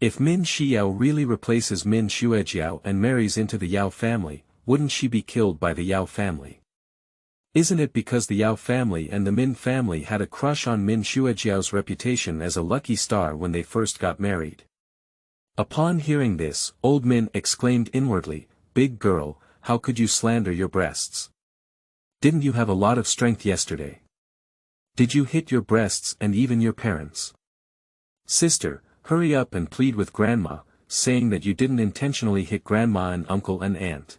If Min Xiyao really replaces Min Xuejiao and marries into the Yao family, wouldn't she be killed by the Yao family? Isn't it because the Yao family and the Min family had a crush on Min Xuejiao's reputation as a lucky star when they first got married? Upon hearing this, old Min exclaimed inwardly, "Big girl, how could you slander your breasts? Didn't you have a lot of strength yesterday? Did you hit your breasts and even your parents? Sister, hurry up and plead with grandma, saying that you didn't intentionally hit grandma and uncle and aunt.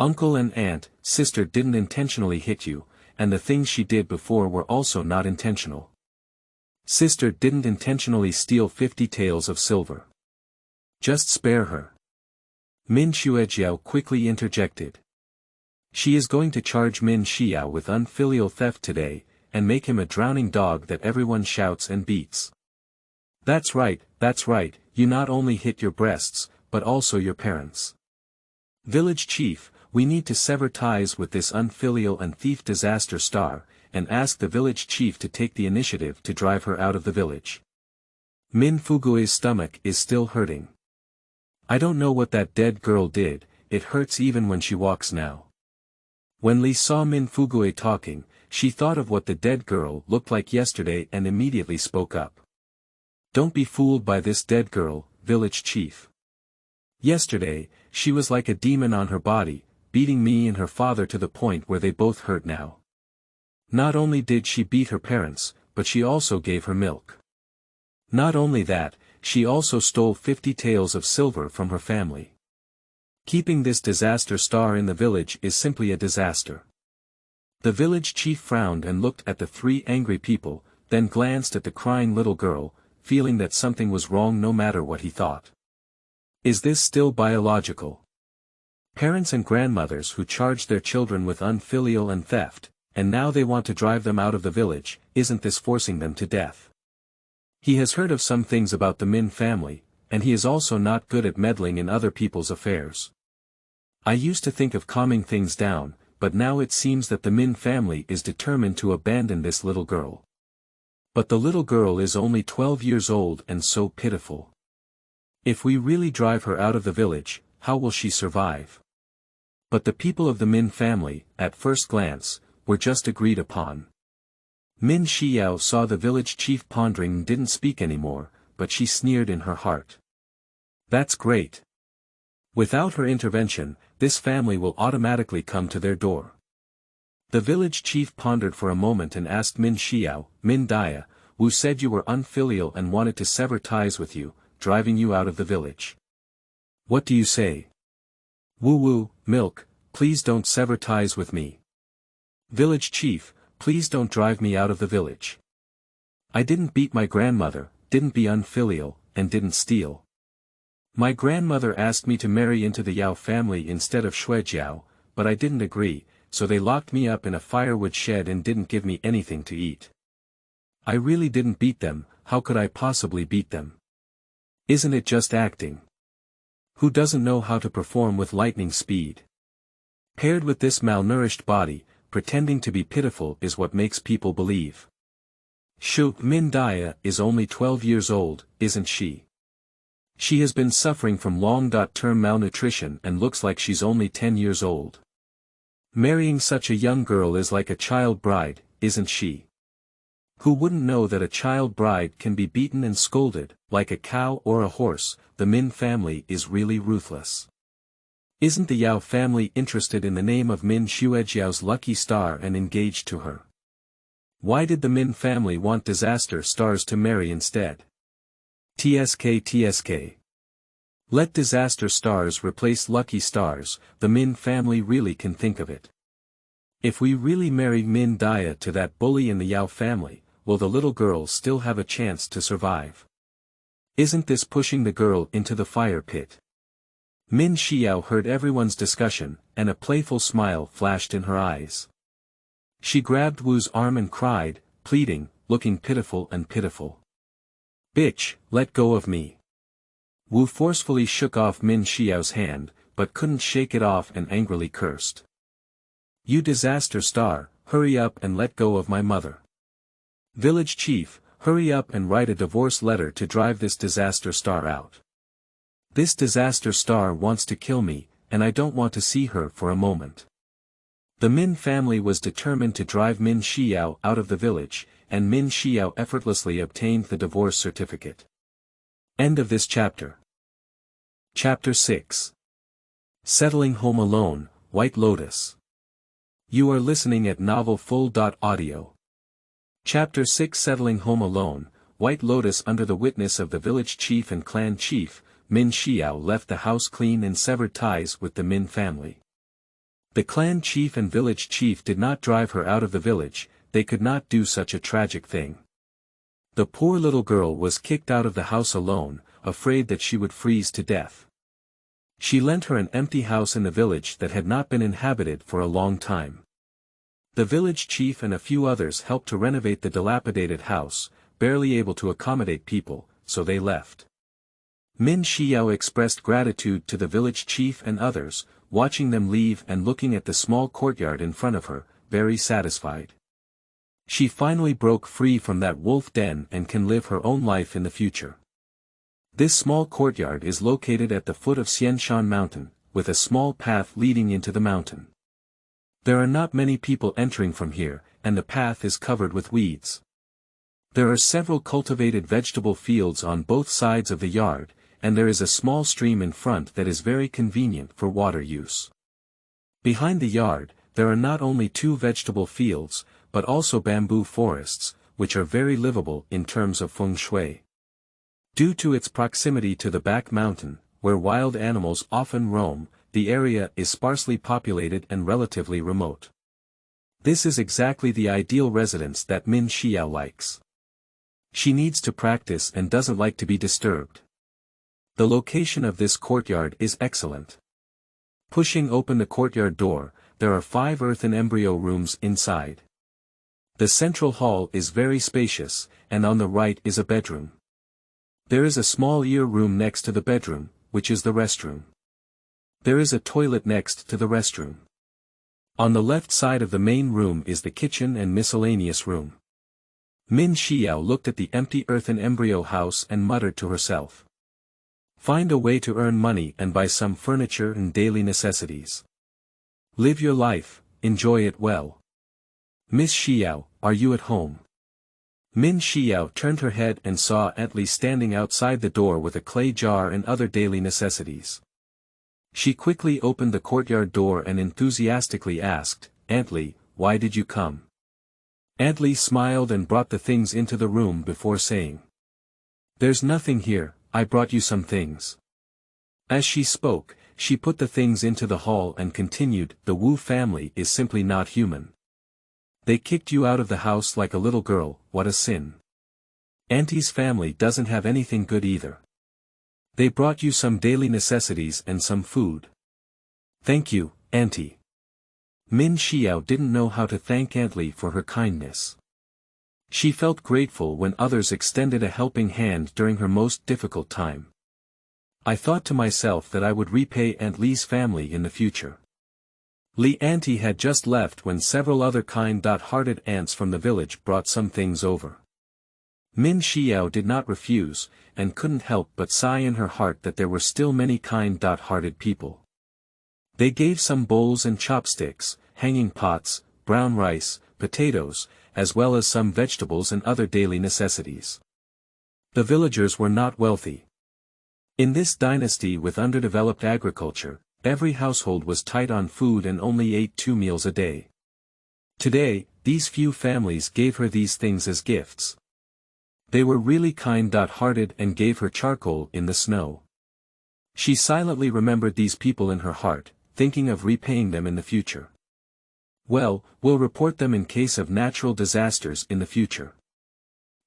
Uncle and aunt, sister didn't intentionally hit you, and the things she did before were also not intentional. Sister didn't intentionally steal 50 taels of silver. Just spare her." Min Xuejiao quickly interjected. She is going to charge Min Xiyao with unfilial theft today, and make him a drowning dog that everyone shouts and beats. That's right, you not only hit your breasts, but also your parents. Village chief, we need to sever ties with this unfilial and thief disaster star, and ask the village chief to take the initiative to drive her out of the village. Min Fugui's stomach is still hurting. I don't know what that dead girl did, it hurts even when she walks now. When Li saw Min Fugui talking, she thought of what the dead girl looked like yesterday and immediately spoke up. Don't be fooled by this dead girl, village chief. Yesterday, she was like a demon on her body, beating me and her father to the point where they both hurt now. Not only did she beat her parents, but she also gave her milk. Not only that, she also stole 50 taels of silver from her family. Keeping this disaster star in the village is simply a disaster. The village chief frowned and looked at the 3 angry people, then glanced at the crying little girl, feeling that something was wrong no matter what he thought. Is this still biological? Parents and grandmothers who charged their children with unfilial and theft, and now they want to drive them out of the village, isn't this forcing them to death? He has heard of some things about the Min family, and he is also not good at meddling in other people's affairs. I used to think of calming things down, but now it seems that the Min family is determined to abandon this little girl. But the little girl is only 12 years old and so pitiful. If we really drive her out of the village, how will she survive? But the people of the Min family, at first glance, were just agreed upon. Min Xiyao saw the village chief pondering and didn't speak anymore, but she sneered in her heart. That's great. Without her intervention, this family will automatically come to their door. The village chief pondered for a moment and asked Min Xiyao, Min Dia, Wu said you were unfilial and wanted to sever ties with you, driving you out of the village. What do you say? Wu, milk, please don't sever ties with me. Village chief, please don't drive me out of the village. I didn't beat my grandmother, didn't be unfilial, and didn't steal. My grandmother asked me to marry into the Yao family instead of Shuijiao, but I didn't agree, so they locked me up in a firewood shed and didn't give me anything to eat. I really didn't beat them, how could I possibly beat them? Isn't it just acting? Who doesn't know how to perform with lightning speed? Paired with this malnourished body, pretending to be pitiful is what makes people believe. Min Dia is only 12 years old, isn't she? She has been suffering from long-term malnutrition and looks like she's only 10 years old. Marrying such a young girl is like a child bride, isn't she? Who wouldn't know that a child bride can be beaten and scolded, like a cow or a horse? The Min family is really ruthless. Isn't the Yao family interested in the name of Min Shuijiao's lucky star and engaged to her? Why did the Min family want disaster stars to marry instead? TSK. Let disaster stars replace lucky stars, the Min family really can think of it. If we really marry Min Dia to that bully in the Yao family, will the little girl still have a chance to survive? Isn't this pushing the girl into the fire pit? Min Xiyao heard everyone's discussion, and a playful smile flashed in her eyes. She grabbed Wu's arm and cried, pleading, looking pitiful and pitiful. Bitch, let go of me. Wu forcefully shook off Min Xiao's hand, but couldn't shake it off and angrily cursed. You disaster star, hurry up and let go of my mother. Village chief, hurry up and write a divorce letter to drive this disaster star out. This disaster star wants to kill me, and I don't want to see her for a moment. The Min family was determined to drive Min Xiyao out of the village, and Min Xiyao effortlessly obtained the divorce certificate. End of this chapter. Chapter 6. Settling Home Alone, White Lotus. You are listening at novelfull.audio. Chapter 6. Settling Home Alone, White Lotus. Under the witness of the village chief and clan chief, Min Xiyao left the house clean and severed ties with the Min family. The clan chief and village chief did not drive her out of the village, they could not do such a tragic thing. The poor little girl was kicked out of the house alone, afraid that she would freeze to death. She lent her an empty house in the village that had not been inhabited for a long time. The village chief and a few others helped to renovate the dilapidated house, barely able to accommodate people, so they left. Min Xiyao expressed gratitude to the village chief and others, watching them leave and looking at the small courtyard in front of her, very satisfied. She finally broke free from that wolf den and can live her own life in the future. This small courtyard is located at the foot of Xianshan Mountain, with a small path leading into the mountain. There are not many people entering from here, and the path is covered with weeds. There are several cultivated vegetable fields on both sides of the yard, and there is a small stream in front that is very convenient for water use. Behind the yard, there are not only 2 vegetable fields, but also bamboo forests, which are very livable in terms of feng shui. Due to its proximity to the back mountain, where wild animals often roam, the area is sparsely populated and relatively remote. This is exactly the ideal residence that Min Xiyao likes. She needs to practice and doesn't like to be disturbed. The location of this courtyard is excellent. Pushing open the courtyard door, there are 5 earthen embryo rooms inside. The central hall is very spacious, and on the right is a bedroom. There is a small ear room next to the bedroom, which is the restroom. There is a toilet next to the restroom. On the left side of the main room is the kitchen and miscellaneous room. Min Xiyao looked at the empty earthen embryo house and muttered to herself. Find a way to earn money and buy some furniture and daily necessities. Live your life, enjoy it well. Miss Xiyao, are you at home? Min Xiyao turned her head and saw Aunt Li standing outside the door with a clay jar and other daily necessities. She quickly opened the courtyard door and enthusiastically asked, Aunt Li, why did you come? Aunt Li smiled and brought the things into the room before saying. There's nothing here, I brought you some things. As she spoke, she put the things into the hall and continued, the Wu family is simply not human. They kicked you out of the house like a little girl, what a sin. Auntie's family doesn't have anything good either. They brought you some daily necessities and some food. Thank you, Auntie. Min Xiyao didn't know how to thank Aunt Li for her kindness. She felt grateful when others extended a helping hand during her most difficult time. I thought to myself that I would repay Aunt Li's family in the future. Li Auntie had just left when several other kind-hearted aunts from the village brought some things over. Min Xiyao did not refuse, and couldn't help but sigh in her heart that there were still many kind-hearted people. They gave some bowls and chopsticks, hanging pots, brown rice, potatoes, as well as some vegetables and other daily necessities. The villagers were not wealthy. In this dynasty with underdeveloped agriculture, every household was tight on food and only ate 2 meals a day. Today, these few families gave her these things as gifts. They were really kind-hearted and gave her charcoal in the snow. She silently remembered these people in her heart, thinking of repaying them in the future. Well, we'll report them in case of natural disasters in the future.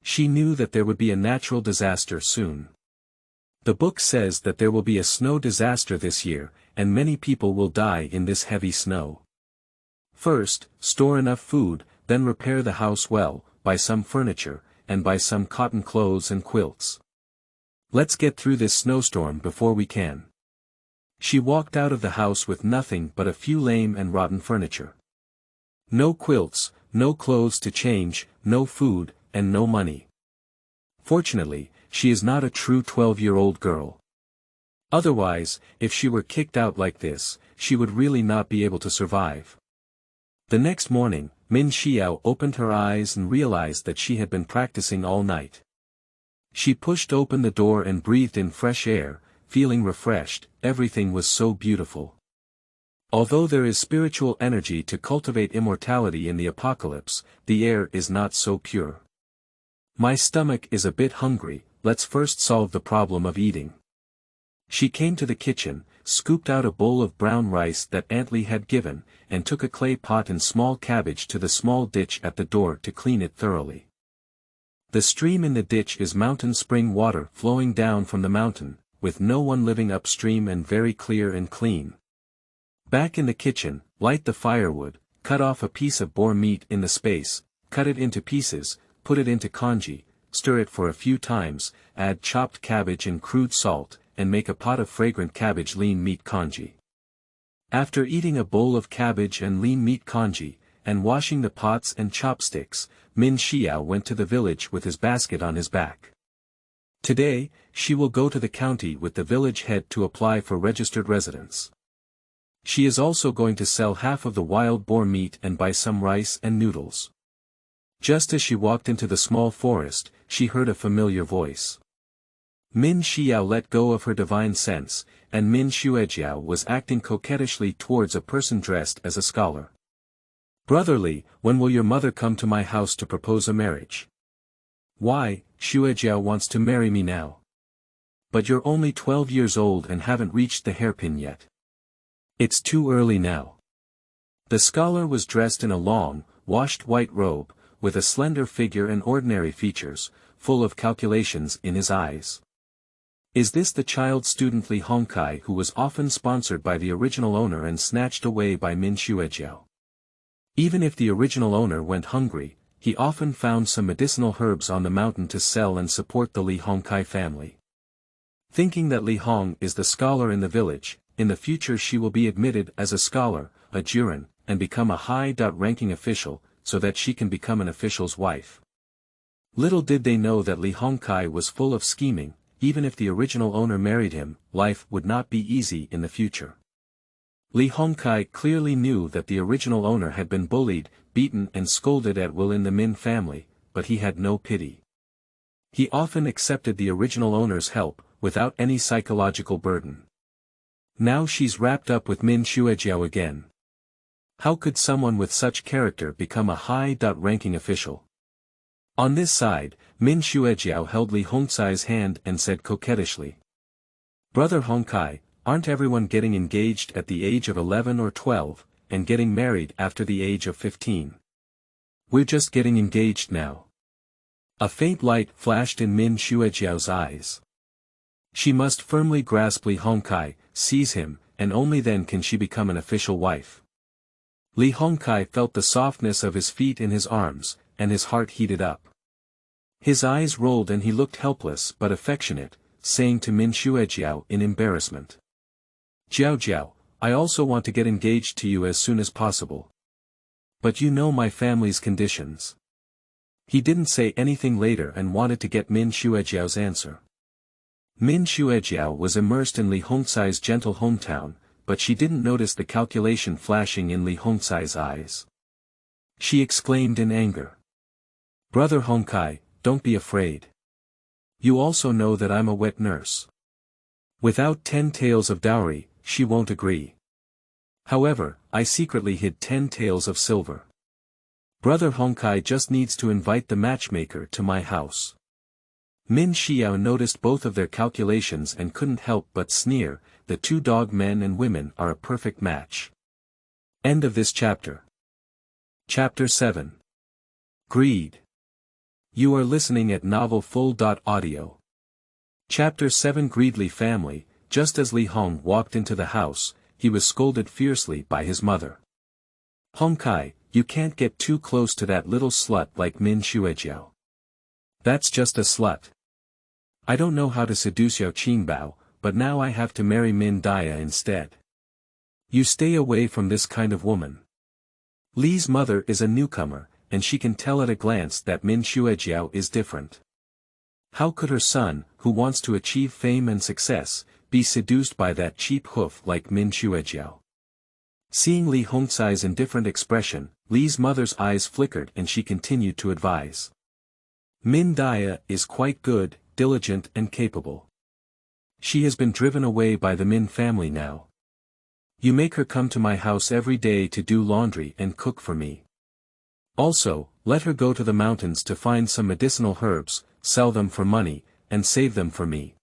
She knew that there would be a natural disaster soon. The book says that there will be a snow disaster this year, and many people will die in this heavy snow. First, store enough food, then repair the house well, buy some furniture, and buy some cotton clothes and quilts. Let's get through this snowstorm before we can. She walked out of the house with nothing but a few lame and rotten furniture. No quilts, no clothes to change, no food, and no money. Fortunately, she is not a true 12-year-old girl. Otherwise, if she were kicked out like this, she would really not be able to survive. The next morning, Min Xiyao opened her eyes and realized that she had been practicing all night. She pushed open the door and breathed in fresh air, feeling refreshed, everything was so beautiful. Although there is spiritual energy to cultivate immortality in the apocalypse, the air is not so pure. My stomach is a bit hungry, let's first solve the problem of eating. She came to the kitchen, scooped out a bowl of brown rice that Aunt Li had given, and took a clay pot and small cabbage to the small ditch at the door to clean it thoroughly. The stream in the ditch is mountain spring water flowing down from the mountain, with no one living upstream and very clear and clean. Back in the kitchen, light the firewood, cut off a piece of boar meat in the space, cut it into pieces, put it into congee, stir it for a few times, add chopped cabbage and crude salt, and make a pot of fragrant cabbage lean meat congee. After eating a bowl of cabbage and lean meat congee, and washing the pots and chopsticks, Min Xiyao went to the village with his basket on his back. Today, she will go to the county with the village head to apply for registered residence. She is also going to sell half of the wild boar meat and buy some rice and noodles. Just as she walked into the small forest, she heard a familiar voice. Min Xiyao let go of her divine sense, and Min Xuejiao was acting coquettishly towards a person dressed as a scholar. Brotherly, when will your mother come to my house to propose a marriage? Why, Xuejiao wants to marry me now. But you're only 12 years old and haven't reached the hairpin yet. It's too early now. The scholar was dressed in a long, washed white robe, with a slender figure and ordinary features, full of calculations in his eyes. Is this the child student Li Hongkai who was often sponsored by the original owner and snatched away by Min Xuejiao? Even if the original owner went hungry, he often found some medicinal herbs on the mountain to sell and support the Li Hongkai family. Thinking that Li Hong is the scholar in the village, in the future she will be admitted as a scholar, a jurin, and become a high-ranking official, so that she can become an official's wife. Little did they know that Li Hongkai was full of scheming. Even if the original owner married him, life would not be easy in the future. Li Hongkai clearly knew that the original owner had been bullied, beaten and scolded at will in the Min family, but he had no pity. He often accepted the original owner's help, without any psychological burden. Now she's wrapped up with Min Xuejiao again. How could someone with such character become a high-ranking official? On this side, Min Xiyao held Li Hongcai's hand and said coquettishly. Brother Hongcai, aren't everyone getting engaged at the age of 11 or 12, and getting married after the age of 15? We're just getting engaged now. A faint light flashed in Min Xiao's eyes. She must firmly grasp Li Hongcai, seize him, and only then can she become an official wife. Li Hongcai felt the softness of his feet in his arms, and his heart heated up. His eyes rolled and he looked helpless but affectionate, saying to Min Xiao in embarrassment. Jiao, I also want to get engaged to you as soon as possible. But you know my family's conditions. He didn't say anything later and wanted to get Min Xiao's answer. Min Xiao was immersed in Li Hongcai's gentle hometown, but she didn't notice the calculation flashing in Li Hongcai's eyes. She exclaimed in anger. Brother Hongcai, don't be afraid. You also know that I'm a wet nurse. Without 10 taels of dowry, she won't agree. However, I secretly hid 10 taels of silver. Brother Hongcai just needs to invite the matchmaker to my house. Min Xiao noticed both of their calculations and couldn't help but sneer. The two dog men and women are a perfect match. End of this chapter. Chapter 7. Greed. You are listening at novelfull.audio. Chapter 7. Greedly family. Just as Li Hong walked into the house, he was scolded fiercely by his mother. Hongcai, you can't get too close to that little slut like Min Xiao. That's just a slut. I don't know how to seduce Yao Qingbao, but now I have to marry Min Dia instead. You stay away from this kind of woman. Li's mother is a newcomer, and she can tell at a glance that Min Xiao is different. How could her son, who wants to achieve fame and success, be seduced by that cheap hoof like Min Xiao? Seeing Li Hongcai's indifferent expression, Li's mother's eyes flickered and she continued to advise. Min Dia is quite good, diligent and capable. She has been driven away by the Min family now. You make her come to my house every day to do laundry and cook for me. Also, let her go to the mountains to find some medicinal herbs, sell them for money, and save them for me.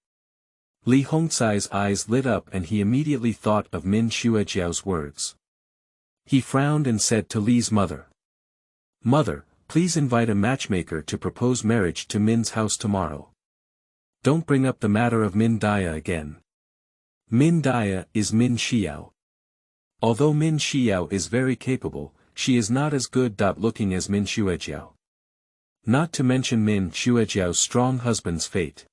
Li Hongcai's eyes lit up and he immediately thought of Min Xiao's words. He frowned and said to Li's mother. Mother, please invite a matchmaker to propose marriage to Min's house tomorrow. Don't bring up the matter of Min Dia again. Min Dia is Min Xiao. Although Min Xiao is very capable, she is not as good-looking as Min Xiao. Not to mention Min Xiao's strong husband's fate.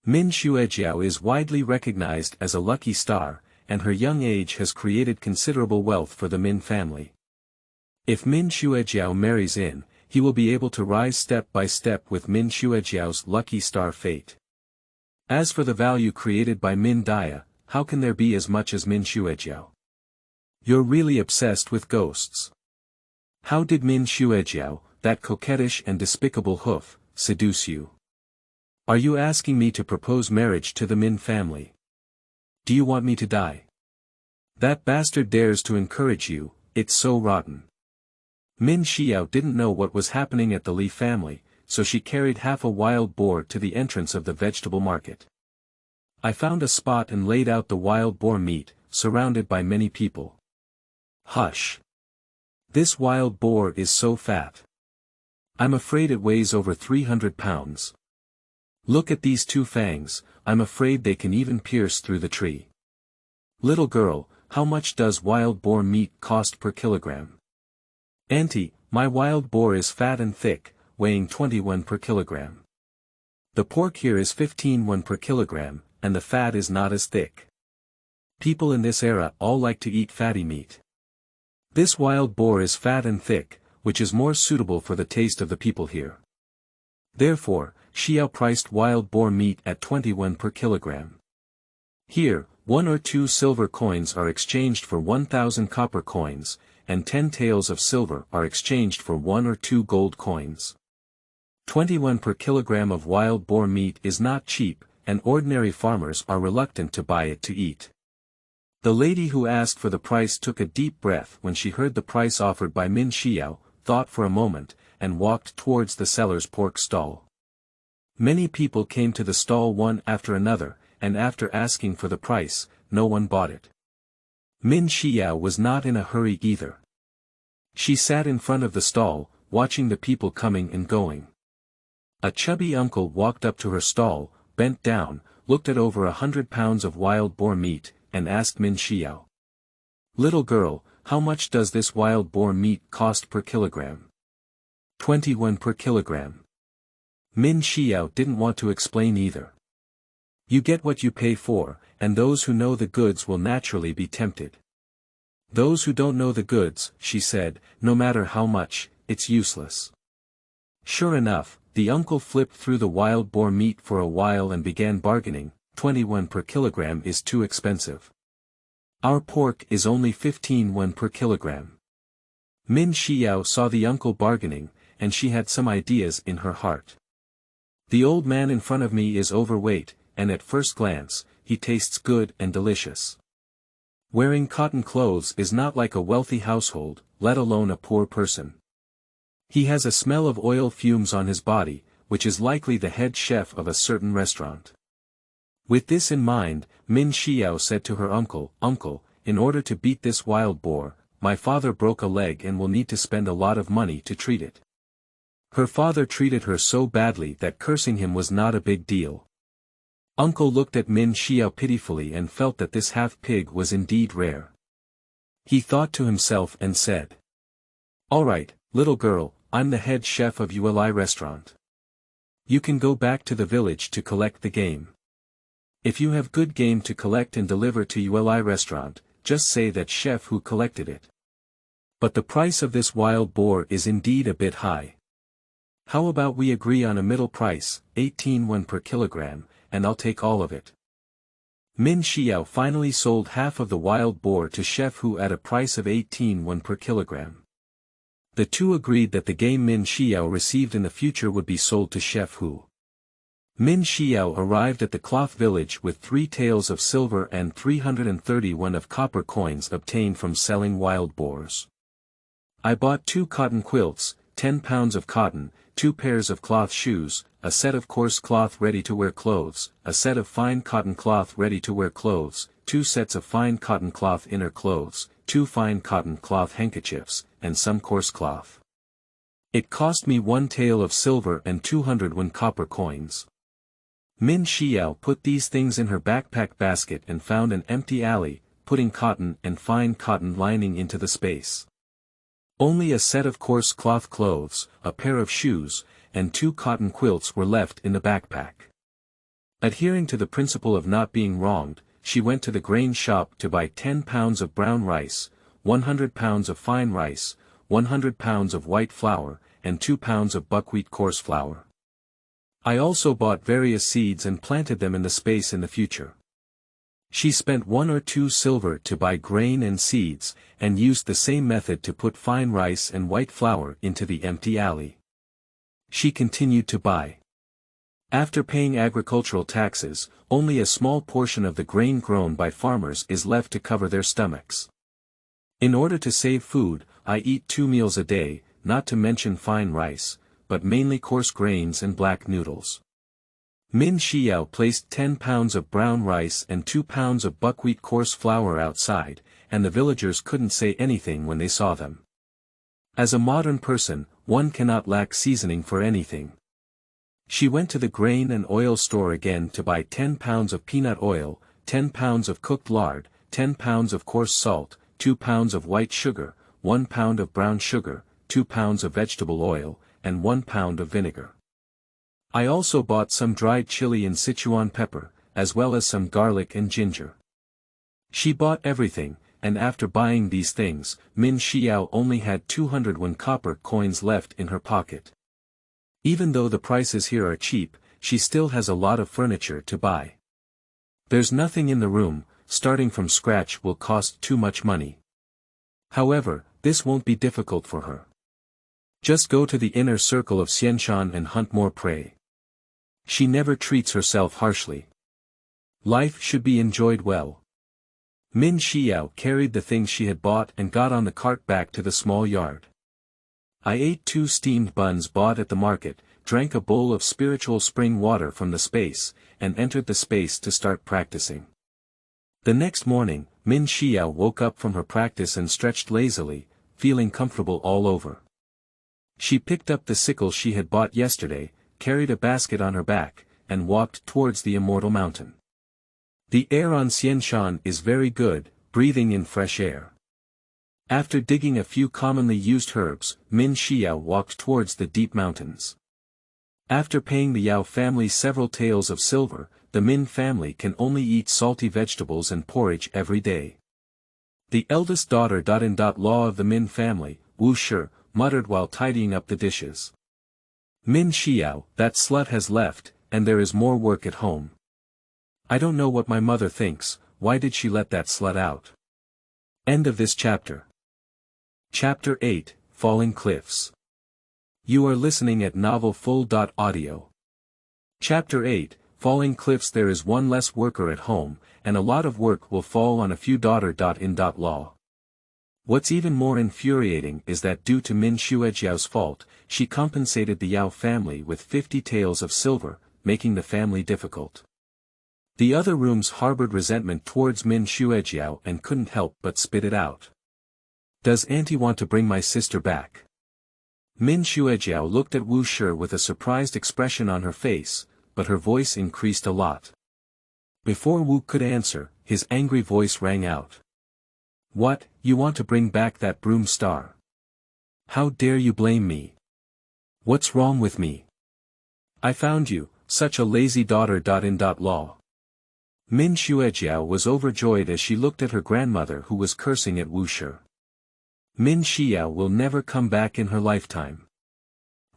Min Xiao is widely recognized as a lucky star, and her young age has created considerable wealth for the Min family. If Min Xiao marries in, he will be able to rise step by step with Min Xiao's lucky star fate. As for the value created by Min Dia, how can there be as much as Min Xiao? You're really obsessed with ghosts. How did Min Xiao, that coquettish and despicable hoof, seduce you? Are you asking me to propose marriage to the Min family? Do you want me to die? That bastard dares to encourage you, it's so rotten. Min Xiao didn't know what was happening at the Li family, so she carried half a wild boar to the entrance of the vegetable market. I found a spot and laid out the wild boar meat, surrounded by many people. Hush! This wild boar is so fat. I'm afraid it weighs over 300 pounds. Look at these two fangs, I'm afraid they can even pierce through the tree. Little girl, how much does wild boar meat cost per kilogram? Auntie, my wild boar is fat and thick, weighing 21 per kilogram. The pork here is 15 per kilogram, and the fat is not as thick. People in this era all like to eat fatty meat. This wild boar is fat and thick, which is more suitable for the taste of the people here. Therefore, Xiao priced wild boar meat at 21 per kilogram. Here, 1 or 2 silver coins are exchanged for 1,000 copper coins, and 10 taels of silver are exchanged for 1 or 2 gold coins. 21 per kilogram of wild boar meat is not cheap, and ordinary farmers are reluctant to buy it to eat. The lady who asked for the price took a deep breath when she heard the price offered by Min Xiyao, thought for a moment, and walked towards the seller's pork stall. Many people came to the stall one after another, and after asking for the price, no one bought it. Min Xiyao was not in a hurry either. She sat in front of the stall, watching the people coming and going. A chubby uncle walked up to her stall, bent down, looked at over 100 pounds of wild boar meat, and asked Min Xiyao. "Little girl, how much does this wild boar meat cost per kilogram?" 21 per kilogram. Min Xiyao didn't want to explain either. You get what you pay for, and those who know the goods will naturally be tempted. Those who don't know the goods, she said, no matter how much, it's useless. Sure enough, the uncle flipped through the wild boar meat for a while and began bargaining. 21 per kilogram is too expensive. Our pork is only 15 won per kilogram. Min Xiyao saw the uncle bargaining, and she had some ideas in her heart. The old man in front of me is overweight, and at first glance, he tastes good and delicious. Wearing cotton clothes is not like a wealthy household, let alone a poor person. He has a smell of oil fumes on his body, which is likely the head chef of a certain restaurant. With this in mind, Min Xiyao said to her uncle, "Uncle, in order to beat this wild boar, my father broke a leg and will need to spend a lot of money to treat it." Her father treated her so badly that cursing him was not a big deal. Uncle looked at Min Xiyao pitifully and felt that this half-pig was indeed rare. He thought to himself and said, "All right, little girl, I'm the head chef of ULI restaurant. You can go back to the village to collect the game. If you have good game to collect and deliver to ULI restaurant, just say that chef who collected it. But the price of this wild boar is indeed a bit high. How about we agree on a middle price, 18 won per kilogram, and I'll take all of it." Min Xiyao finally sold half of the wild boar to chef who at a price of 18 won per kilogram. The two agreed that the game Min Xiyao received in the future would be sold to chef who. Min Xiyao arrived at the cloth village with 3 taels of silver and 330 won of copper coins obtained from selling wild boars. "I bought 2 cotton quilts, 10 pounds of cotton, 2 pairs of cloth shoes, a set of coarse cloth ready-to-wear clothes, a set of fine cotton cloth ready-to-wear clothes, 2 sets of fine cotton cloth inner clothes, 2 fine cotton cloth handkerchiefs, and some coarse cloth. It cost me 1 tael of silver and 200 won copper coins." Min Xiyao put these things in her backpack basket and found an empty alley, putting cotton and fine cotton lining into the space. Only a set of coarse cloth clothes, a pair of shoes, and 2 cotton quilts were left in the backpack. Adhering to the principle of not being wronged, she went to the grain shop to buy 10 pounds of brown rice, 100 pounds of fine rice, 100 pounds of white flour, and 2 pounds of buckwheat coarse flour. I also bought various seeds and planted them in the space in the future. She spent 1 or 2 silver to buy grain and seeds, and used the same method to put fine rice and white flour into the empty alley. She continued to buy. After paying agricultural taxes, only a small portion of the grain grown by farmers is left to cover their stomachs. In order to save food, I eat 2 meals a day, not to mention fine rice, but mainly coarse grains and black noodles. Min Xiyao placed 10 pounds of brown rice and 2 pounds of buckwheat coarse flour outside, and the villagers couldn't say anything when they saw them. As a modern person, one cannot lack seasoning for anything. She went to the grain and oil store again to buy 10 pounds of peanut oil, 10 pounds of cooked lard, 10 pounds of coarse salt, 2 pounds of white sugar, 1 pound of brown sugar, 2 pounds of vegetable oil, and 1 pound of vinegar. I also bought some dried chili and Sichuan pepper, as well as some garlic and ginger. She bought everything, and after buying these things, Min Xiyao only had 200 won copper coins left in her pocket. Even though the prices here are cheap, she still has a lot of furniture to buy. There's nothing in the room, starting from scratch will cost too much money. However, this won't be difficult for her. Just go to the inner circle of Xianshan and hunt more prey. She never treats herself harshly. Life should be enjoyed well. Min Xiyao carried the things she had bought and got on the cart back to the small yard. I ate 2 steamed buns bought at the market, drank a bowl of spiritual spring water from the space, and entered the space to start practicing. The next morning, Min Xiyao woke up from her practice and stretched lazily, feeling comfortable all over. She picked up the sickle she had bought yesterday, carried a basket on her back, and walked towards the Immortal Mountain. The air on Xianshan is very good, breathing in fresh air. After digging a few commonly used herbs, Min Xiyao walked towards the deep mountains. After paying the Yao family several taels of silver, the Min family can only eat salty vegetables and porridge every day. The eldest daughter Law of the Min family, Wu Shi, muttered while tidying up the dishes. Min Xiyao, that slut has left, and there is more work at home. I don't know what my mother thinks, why did she let that slut out? End of this chapter. Chapter 8, Falling Cliffs. You are listening at novelfull.audio. Chapter 8, Falling Cliffs. There is one less worker at home, and a lot of work will fall on a few daughter.in.law. What's even more infuriating is that due to Min Xuejiao's fault, she compensated the Yao family with 50 taels of silver, making the family difficult. The other rooms harbored resentment towards Min Xuejiao and couldn't help but spit it out. Does auntie want to bring my sister back? Min Xuejiao looked at Wu Shi with a surprised expression on her face, but her voice increased a lot. Before Wu could answer, his angry voice rang out. What, you want to bring back that broom star? How dare you blame me? What's wrong with me? I found you, such a lazy daughter.in.law. Min Xuejiao was overjoyed as she looked at her grandmother who was cursing at Wu Shi. Min Xiyao will never come back in her lifetime.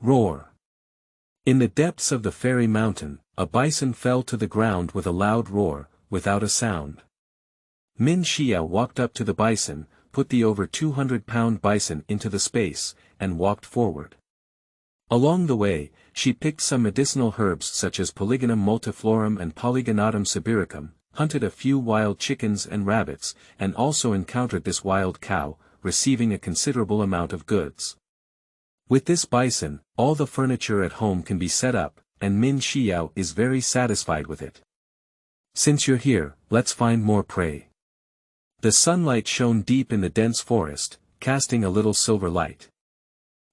Roar. In the depths of the fairy mountain, a bison fell to the ground with a loud roar, without a sound. Min Xiyao walked up to the bison, put the over 200-pound bison into the space, and walked forward. Along the way, she picked some medicinal herbs such as Polygonum multiflorum and Polygonatum sibiricum, hunted a few wild chickens and rabbits, and also encountered this wild cow, receiving a considerable amount of goods. With this bison, all the furniture at home can be set up, and Min Xiyao is very satisfied with it. Since you're here, let's find more prey. The sunlight shone deep in the dense forest, casting a little silver light.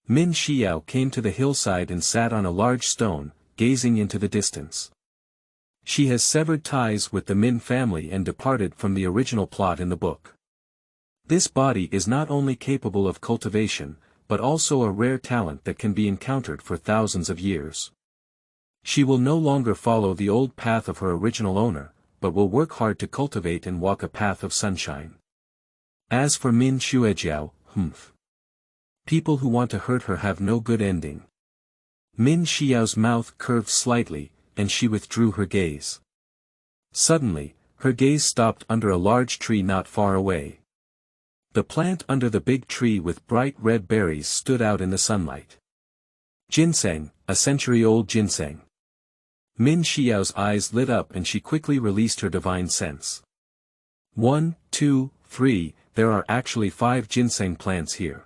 Min Xiyao came to the hillside and sat on a large stone, gazing into the distance. She has severed ties with the Min family and departed from the original plot in the book. This body is not only capable of cultivation, but also a rare talent that can be encountered for thousands of years. She will no longer follow the old path of her original owner, but will work hard to cultivate and walk a path of sunshine. As for Min Xuejiao, people who want to hurt her have no good ending. Min Xiao's mouth curved slightly, and she withdrew her gaze. Suddenly, her gaze stopped under a large tree not far away. The plant under the big tree with bright red berries stood out in the sunlight. Ginseng, a century-old ginseng. Min Xiao's eyes lit up and she quickly released her divine sense. 1, 2, 3, there are actually 5 ginseng plants here.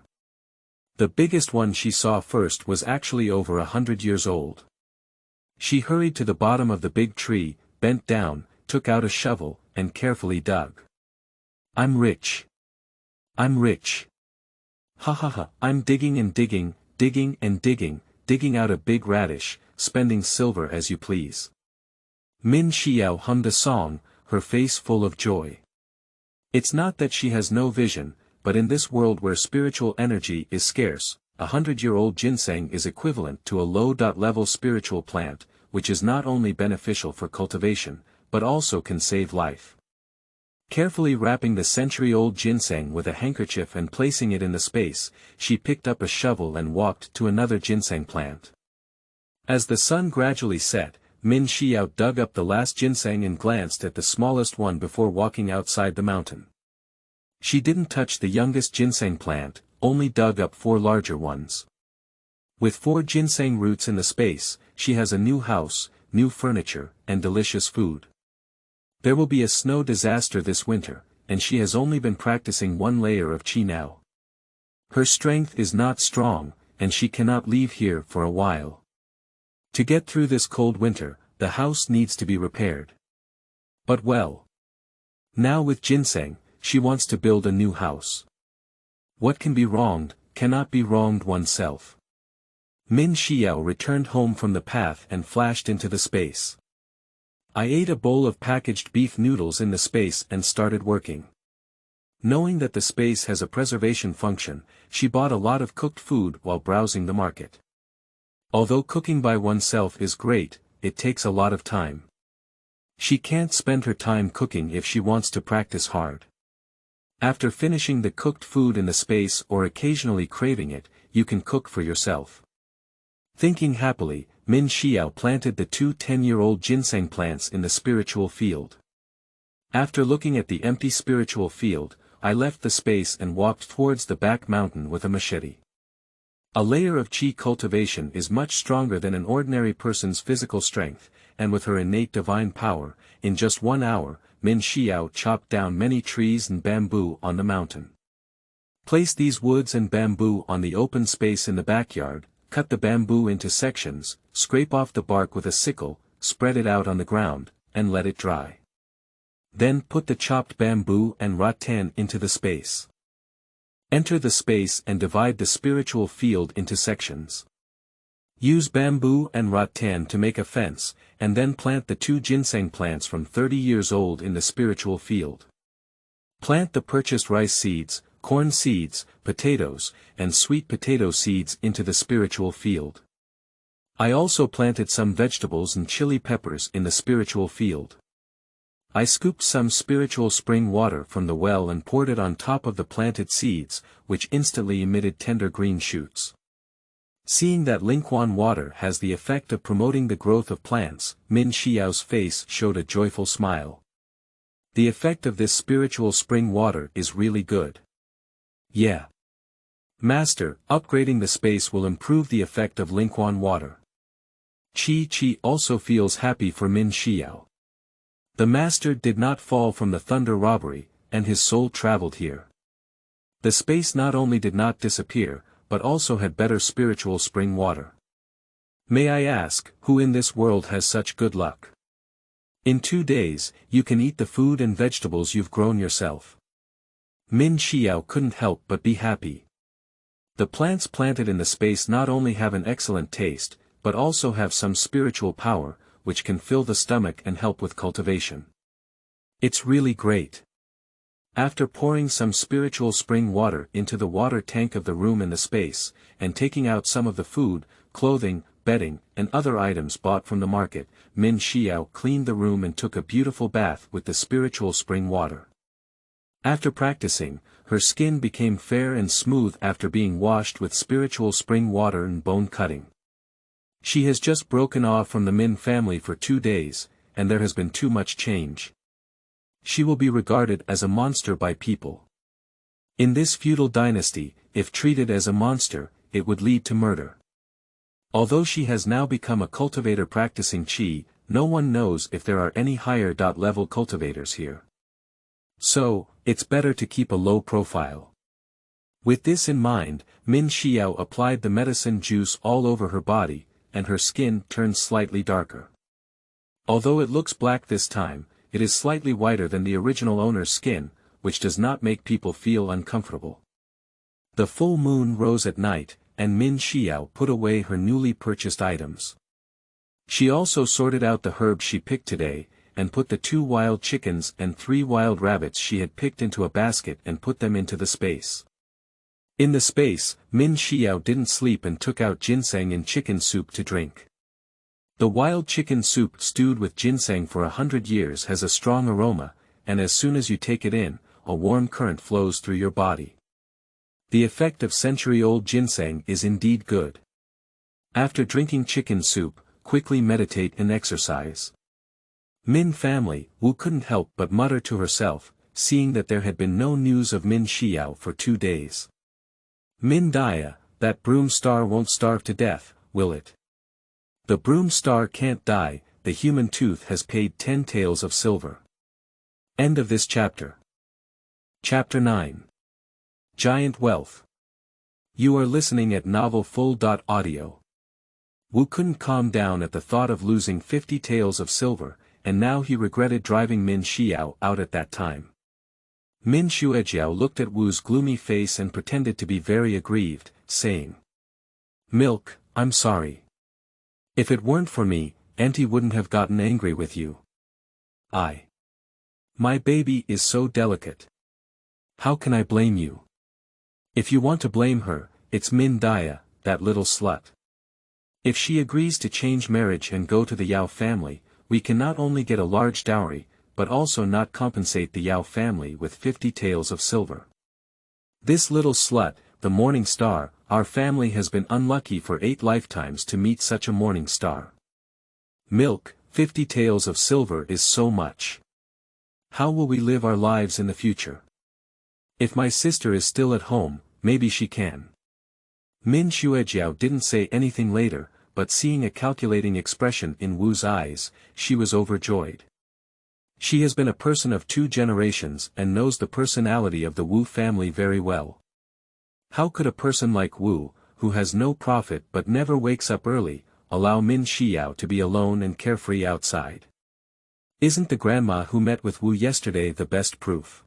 The biggest one she saw first was actually over 100 years old. She hurried to the bottom of the big tree, bent down, took out a shovel, and carefully dug. I'm rich. I'm rich. Ha ha ha, I'm digging and digging, digging and digging, digging out a big radish, spending silver as you please. Min Xiyao hummed a song, her face full of joy. It's not that she has no vision, but in this world where spiritual energy is scarce, 100-year-old ginseng is equivalent to a low-level spiritual plant, which is not only beneficial for cultivation, but also can save life. Carefully wrapping the century-old ginseng with a handkerchief and placing it in the space, she picked up a shovel and walked to another ginseng plant. As the sun gradually set, Min Xiyao dug up the last ginseng and glanced at the smallest one before walking outside the mountain. She didn't touch the youngest ginseng plant, only dug up 4 larger ones. With 4 ginseng roots in the space, she has a new house, new furniture, and delicious food. There will be a snow disaster this winter, and she has only been practicing one layer of qi now. Her strength is not strong, and she cannot leave here for a while. To get through this cold winter, the house needs to be repaired. But well. Now with ginseng, she wants to build a new house. What can be wronged, cannot be wronged oneself. Min Xiyao returned home from the path and flashed into the space. I ate a bowl of packaged beef noodles in the space and started working. Knowing that the space has a preservation function, she bought a lot of cooked food while browsing the market. Although cooking by oneself is great, it takes a lot of time. She can't spend her time cooking if she wants to practice hard. After finishing the cooked food in the space or occasionally craving it, you can cook for yourself. Thinking happily, Min Xiyao planted the 2 10-year-old ginseng plants in the spiritual field. After looking at the empty spiritual field, I left the space and walked towards the back mountain with a machete. A layer of qi cultivation is much stronger than an ordinary person's physical strength, and with her innate divine power, in just 1 hour, Min Xiyao chopped down many trees and bamboo on the mountain. Place these woods and bamboo on the open space in the backyard, cut the bamboo into sections, scrape off the bark with a sickle, spread it out on the ground, and let it dry. Then put the chopped bamboo and rattan into the space. Enter the space and divide the spiritual field into sections. Use bamboo and rattan to make a fence, and then plant the 2 ginseng plants from 30 years old in the spiritual field. Plant the purchased rice seeds, corn seeds, potatoes, and sweet potato seeds into the spiritual field. I also planted some vegetables and chili peppers in the spiritual field. I scooped some spiritual spring water from the well and poured it on top of the planted seeds, which instantly emitted tender green shoots. Seeing that Lingquan water has the effect of promoting the growth of plants, Min Xiao's face showed a joyful smile. The effect of this spiritual spring water is really good. Yeah. Master, upgrading the space will improve the effect of Lingquan water. Qi also feels happy for Min Xiao. The master did not fall from the thunder robbery, and his soul traveled here. The space not only did not disappear, but also had better spiritual spring water. May I ask, who in this world has such good luck? In 2 days, you can eat the food and vegetables you've grown yourself. Min Xiao couldn't help but be happy. The plants planted in the space not only have an excellent taste, but also have some spiritual power, which can fill the stomach and help with cultivation. It's really great. After pouring some spiritual spring water into the water tank of the room in the space, and taking out some of the food, clothing, bedding, and other items bought from the market, Min Xiao cleaned the room and took a beautiful bath with the spiritual spring water. After practicing, her skin became fair and smooth after being washed with spiritual spring water and bone cutting. She has just broken off from the Min family for 2 days, and there has been too much change. She will be regarded as a monster by people. In this feudal dynasty, if treated as a monster, it would lead to murder. Although she has now become a cultivator practicing qi, no one knows if there are any higher level cultivators here. So, it's better to keep a low profile. With this in mind, Min Xiao applied the medicine juice all over her body, and her skin turned slightly darker. Although it looks black this time, it is slightly whiter than the original owner's skin, which does not make people feel uncomfortable. The full moon rose at night, and Min Xiao put away her newly purchased items. She also sorted out the herbs she picked today, and put the 2 wild chickens and 3 wild rabbits she had picked into a basket and put them into the space. In the space, Min Xiao didn't sleep and took out ginseng and chicken soup to drink. The wild chicken soup stewed with ginseng for 100 years has a strong aroma, and as soon as you take it in, a warm current flows through your body. The effect of century-old ginseng is indeed good. After drinking chicken soup, quickly meditate and exercise. Min family, Wu couldn't help but mutter to herself, seeing that there had been no news of Min Xiao for 2 days. Min Dia, that broom star won't starve to death, will it? The broom star can't die, the human tooth has paid 10 taels of silver. End of this chapter. Chapter 9. Giant Wealth. You are listening at Novel Full. Audio. Wu couldn't calm down at the thought of losing 50 taels of silver, and now he regretted driving Min Xiyao out at that time. Min Xiyao looked at Wu's gloomy face and pretended to be very aggrieved, saying, "Milk, I'm sorry. If it weren't for me, Auntie wouldn't have gotten angry with you. My baby is so delicate. How can I blame you? If you want to blame her, it's Min Dia, that little slut. If she agrees to change marriage and go to the Yao family, we can not only get a large dowry, but also not compensate the Yao family with 50 taels of silver. This little slut, the morning star, our family has been unlucky for 8 lifetimes to meet such a morning star. Milk, 50 taels of silver is so much. How will we live our lives in the future? If my sister is still at home, maybe she can." Min Xiyao didn't say anything later, but seeing a calculating expression in Wu's eyes, she was overjoyed. She has been a person of 2 generations and knows the personality of the Wu family very well. How could a person like Wu, who has no profit but never wakes up early, allow Min Xiyao to be alone and carefree outside? Isn't the grandma who met with Wu yesterday the best proof?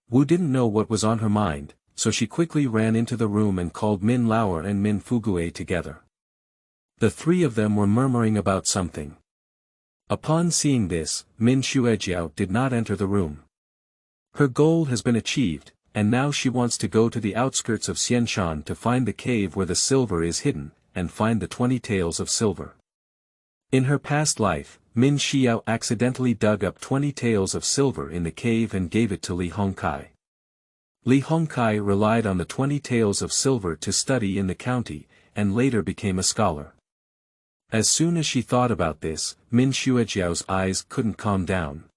Wu didn't know what was on her mind, so she quickly ran into the room and called Min Laoer and Min Fugue together. The 3 of them were murmuring about something. Upon seeing this, Min Xiyao did not enter the room. Her goal has been achieved, and now she wants to go to the outskirts of Xianshan to find the cave where the silver is hidden, and find the 20 taels of silver. In her past life, Min Xiyao accidentally dug up 20 taels of silver in the cave and gave it to Li Hongkai. Li Hongkai relied on the 20 taels of silver to study in the county, and later became a scholar. As soon as she thought about this, Min Xiao's eyes couldn't calm down.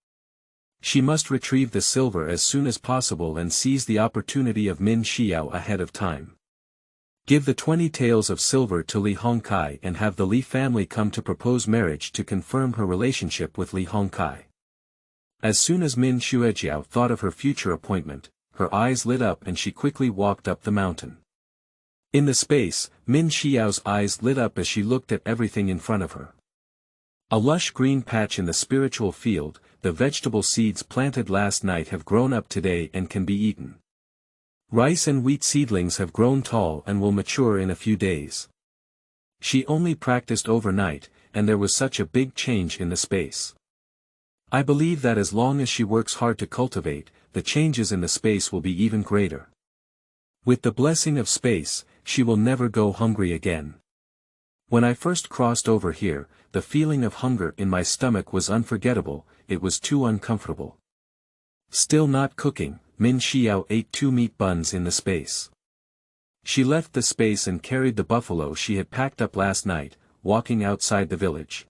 She must retrieve the silver as soon as possible and seize the opportunity of Min Xiyao ahead of time. Give the 20 taels of silver to Li Hongkai and have the Li family come to propose marriage to confirm her relationship with Li Hongkai. As soon as Min Xiao thought of her future appointment, her eyes lit up and she quickly walked up the mountain. In the space, Min Xiao's eyes lit up as she looked at everything in front of her. A lush green patch in the spiritual field, the vegetable seeds planted last night have grown up today and can be eaten. Rice and wheat seedlings have grown tall and will mature in a few days. She only practiced overnight, and there was such a big change in the space. I believe that as long as she works hard to cultivate, the changes in the space will be even greater. With the blessing of space, she will never go hungry again. When I first crossed over here, the feeling of hunger in my stomach was unforgettable, it was too uncomfortable. Still not cooking, Min Xiyao ate 2 meat buns in the space. She left the space and carried the buffalo she had packed up last night, walking outside the village.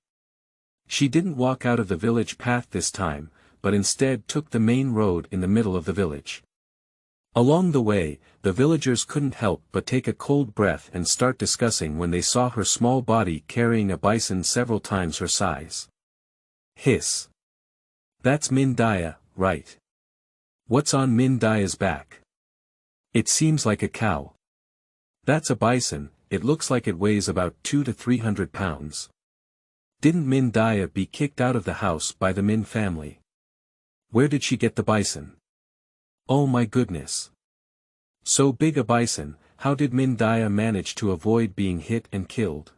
She didn't walk out of the village path this time, but instead took the main road in the middle of the village. Along the way, the villagers couldn't help but take a cold breath and start discussing when they saw her small body carrying a bison several times her size. Hiss. That's Min Dia, right? What's on Min Dia's back? It seems like a cow. That's a bison, it looks like it weighs about 200 to 300 pounds. Didn't Min Dia be kicked out of the house by the Min family? Where did she get the bison? Oh my goodness. So big a bison, how did Min Dia manage to avoid being hit and killed?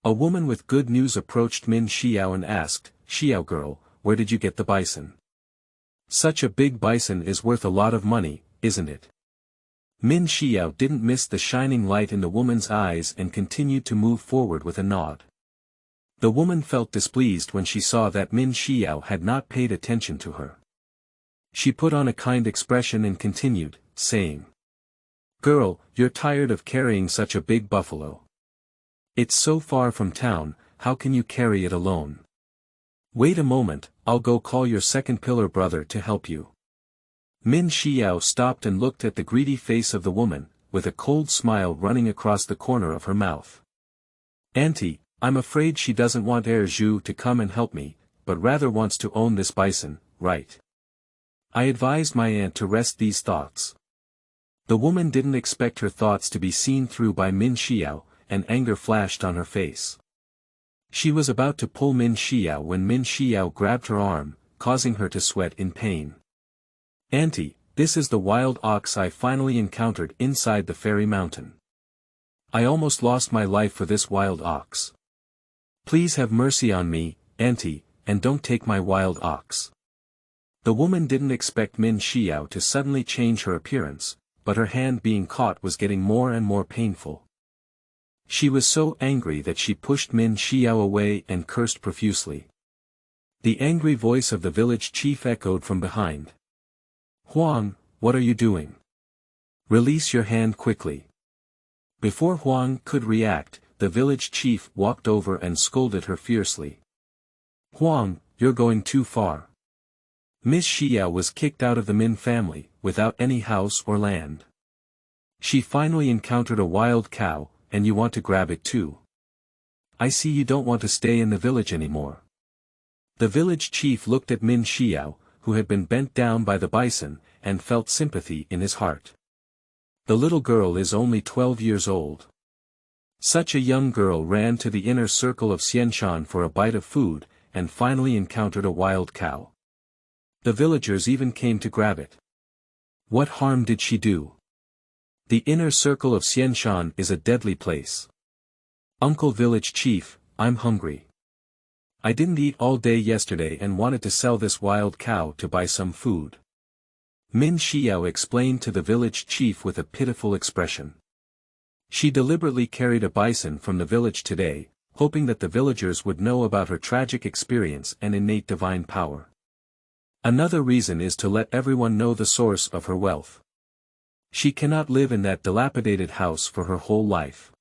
A woman with good news approached Min Xiyao and asked, "Xiao girl, where did you get the bison? Such a big bison is worth a lot of money, isn't it?" Min Xiyao didn't miss the shining light in the woman's eyes and continued to move forward with a nod. The woman felt displeased when she saw that Min Xiyao had not paid attention to her. She put on a kind expression and continued, saying, "Girl, you're tired of carrying such a big buffalo. It's so far from town, how can you carry it alone? Wait a moment, I'll go call your second pillar brother to help you." Min Xiyao stopped and looked at the greedy face of the woman, with a cold smile running across the corner of her mouth. "Auntie, I'm afraid she doesn't want Zhu to come and help me, but rather wants to own this bison, right? I advised my aunt to rest these thoughts. The woman didn't expect her thoughts to be seen through by Min Xiyao, and anger flashed on her face. She was about to pull Min Xiyao when Min Xiyao grabbed her arm, causing her to sweat in pain. Auntie, this is the wild ox I finally encountered inside the fairy mountain. I almost lost my life for this wild ox. Please have mercy on me, auntie, and don't take my wild ox. The woman didn't expect Min Xiyao to suddenly change her appearance, but her hand being caught was getting more and more painful. She was so angry that she pushed Min Xiyao away and cursed profusely. The angry voice of the village chief echoed from behind. Huang, what are you doing? Release your hand quickly. Before Huang could react, the village chief walked over and scolded her fiercely. Huang, you're going too far. Miss Xiyao was kicked out of the Min family, without any house or land. She finally encountered a wild cow, and you want to grab it too. I see you don't want to stay in the village anymore. The village chief looked at Min Xiyao, who had been bent down by the bison, and felt sympathy in his heart. The little girl is only 12 years old. Such a young girl ran to the inner circle of Xianshan for a bite of food, and finally encountered a wild cow. The villagers even came to grab it. What harm did she do? The inner circle of Xianshan is a deadly place. Uncle Village Chief, I'm hungry. I didn't eat all day yesterday and wanted to sell this wild cow to buy some food. Min Xiyao explained to the village chief with a pitiful expression. She deliberately carried a bison from the village today, hoping that the villagers would know about her tragic experience and innate divine power. Another reason is to let everyone know the source of her wealth. She cannot live in that dilapidated house for her whole life.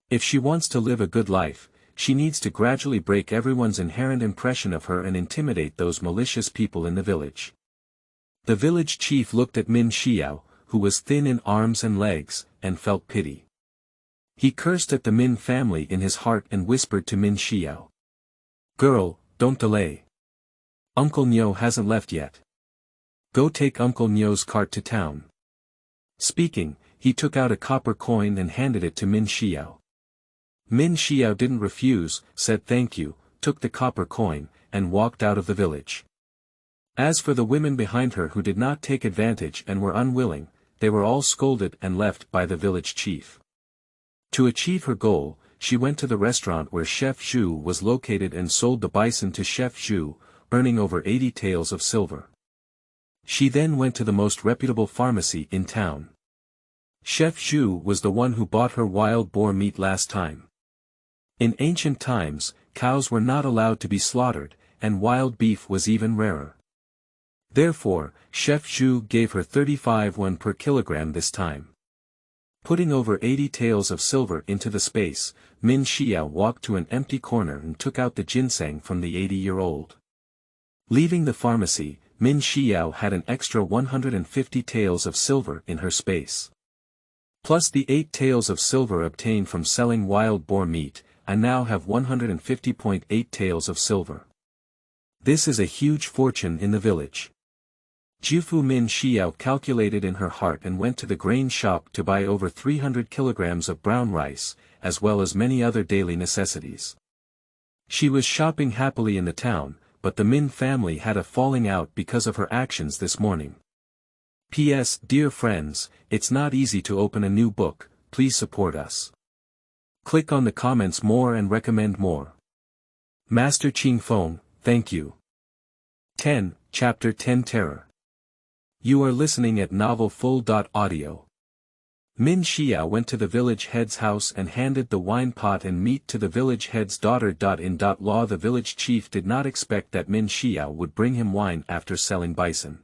If she wants to live a good life, she needs to gradually break everyone's inherent impression of her and intimidate those malicious people in the village. The village chief looked at Min Xiyao, who was thin in arms and legs, and felt pity. He cursed at the Min family in his heart and whispered to Min Xiyao. Girl, don't delay. Uncle Nyo hasn't left yet. Go take Uncle Nyo's cart to town. Speaking, he took out a copper coin and handed it to Min Xiyao. Min Xiyao didn't refuse, said thank you, took the copper coin, and walked out of the village. As for the women behind her who did not take advantage and were unwilling, they were all scolded and left by the village chief. To achieve her goal, she went to the restaurant where Chef Zhu was located and sold the bison to Chef Zhu, earning over 80 taels of silver. She then went to the most reputable pharmacy in town. Chef Zhu was the one who bought her wild boar meat last time. In ancient times, cows were not allowed to be slaughtered, and wild beef was even rarer. Therefore, Chef Zhu gave her 35 won per kilogram this time. Putting over 80 taels of silver into the space, Min Xiyao walked to an empty corner and took out the ginseng from the 80-year-old. Leaving the pharmacy, Min Xiyao had an extra 150 taels of silver in her space. Plus the 8 taels of silver obtained from selling wild boar meat, I now have 150.8 taels of silver. This is a huge fortune in the village. Jiufu Min Xiyao calculated in her heart and went to the grain shop to buy over 300 kilograms of brown rice, as well as many other daily necessities. She was shopping happily in the town, but the Min family had a falling out because of her actions this morning. P.S. Dear friends, it's not easy to open a new book, please support us. Click on the comments more and recommend more. Master Qing Feng, thank you. 10, Chapter 10 Terror. You are listening at novelfull.audio. Min Xiyao went to the village head's house and handed the wine pot and meat to the village head's daughter. In law, the village chief did not expect that Min Xiyao would bring him wine after selling bison.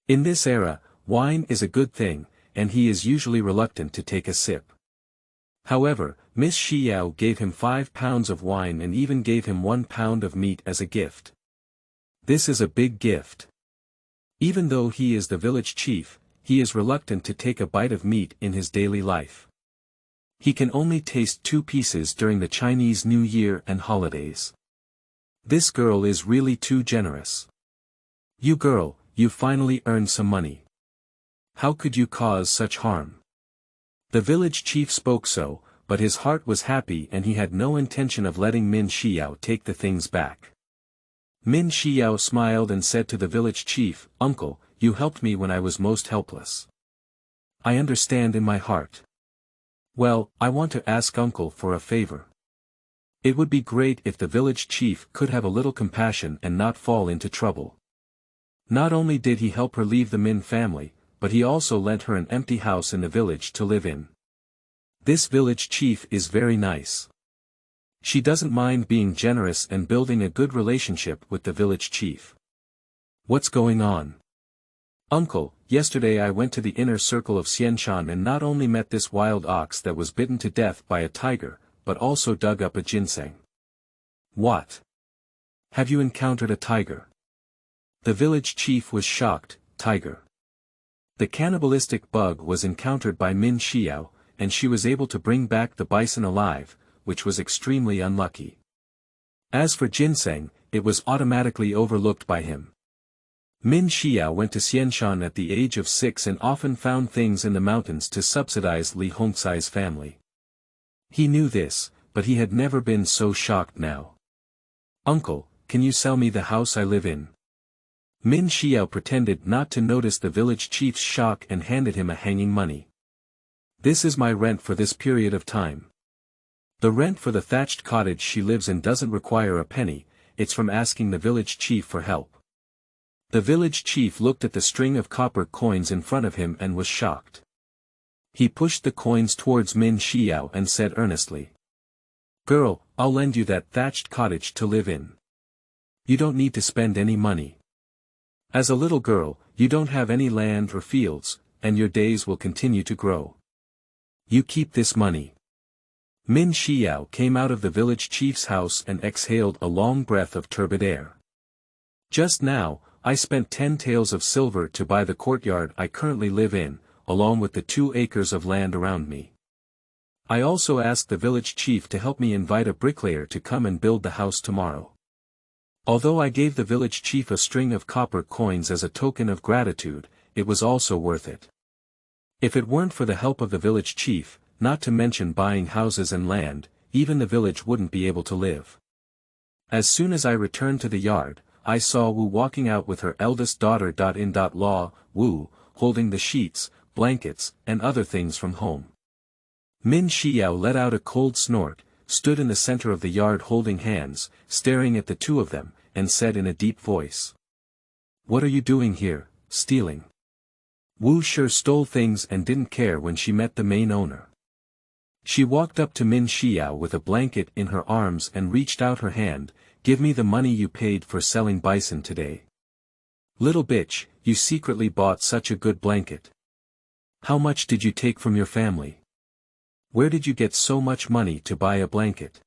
In this era, wine is a good thing, and he is usually reluctant to take a sip. However, Miss Xiyao gave him 5 pounds of wine and even gave him 1 pound of meat as a gift. This is a big gift. Even though he is the village chief, he is reluctant to take a bite of meat in his daily life. He can only taste 2 pieces during the Chinese New Year and holidays. This girl is really too generous. You girl, you finally earned some money. How could you cause such harm? The village chief spoke so, but his heart was happy and he had no intention of letting Min Xiyao take the things back. Min Xiyao smiled and said to the village chief, "Uncle, you helped me when I was most helpless. I understand in my heart. Well, I want to ask Uncle for a favor. It would be great if the village chief could have a little compassion and not fall into trouble." Not only did he help her leave the Min family, but he also lent her an empty house in the village to live in. This village chief is very nice. She doesn't mind being generous and building a good relationship with the village chief. What's going on? Uncle, yesterday I went to the inner circle of Xianshan and not only met this wild ox that was bitten to death by a tiger, but also dug up a ginseng. What? Have you encountered a tiger? The village chief was shocked. Tiger. The cannibalistic bug was encountered by Min Xiyao, and she was able to bring back the bison alive, which was extremely unlucky. As for ginseng, it was automatically overlooked by him. Min Xiyao went to Xianshan at the age of 6 and often found things in the mountains to subsidize Li Hongcai's family. He knew this, but he had never been so shocked now. Uncle, can you sell me the house I live in? Min Xiyao pretended not to notice the village chief's shock and handed him a hanging money. This is my rent for this period of time. The rent for the thatched cottage she lives in doesn't require a penny, it's from asking the village chief for help. The village chief looked at the string of copper coins in front of him and was shocked. He pushed the coins towards Min Xiyao and said earnestly, "Girl, I'll lend you that thatched cottage to live in. You don't need to spend any money. As a little girl, you don't have any land or fields, and your days will continue to grow. You keep this money." Min Xiyao came out of the village chief's house and exhaled a long breath of turbid air. "Just now, I spent 10 taels of silver to buy the courtyard I currently live in, along with the 2 acres of land around me. I also asked the village chief to help me invite a bricklayer to come and build the house tomorrow. Although I gave the village chief a string of copper coins as a token of gratitude, it was also worth it. If it weren't for the help of the village chief, not to mention buying houses and land, even the village wouldn't be able to live." As soon as I returned to the yard, I saw Wu walking out with her eldest daughter. In-law, Wu, holding the sheets, blankets, and other things from home. Min Xiyao let out a cold snort, stood in the center of the yard holding hands, staring at the two of them, and said in a deep voice, "What are you doing here, stealing?" Wu sure stole things and didn't care when she met the main owner. She walked up to Min Xiyao with a blanket in her arms and reached out her hand, "Give me the money you paid for selling bison today. Little bitch, you secretly bought such a good blanket. How much did you take from your family? Where did you get so much money to buy a blanket?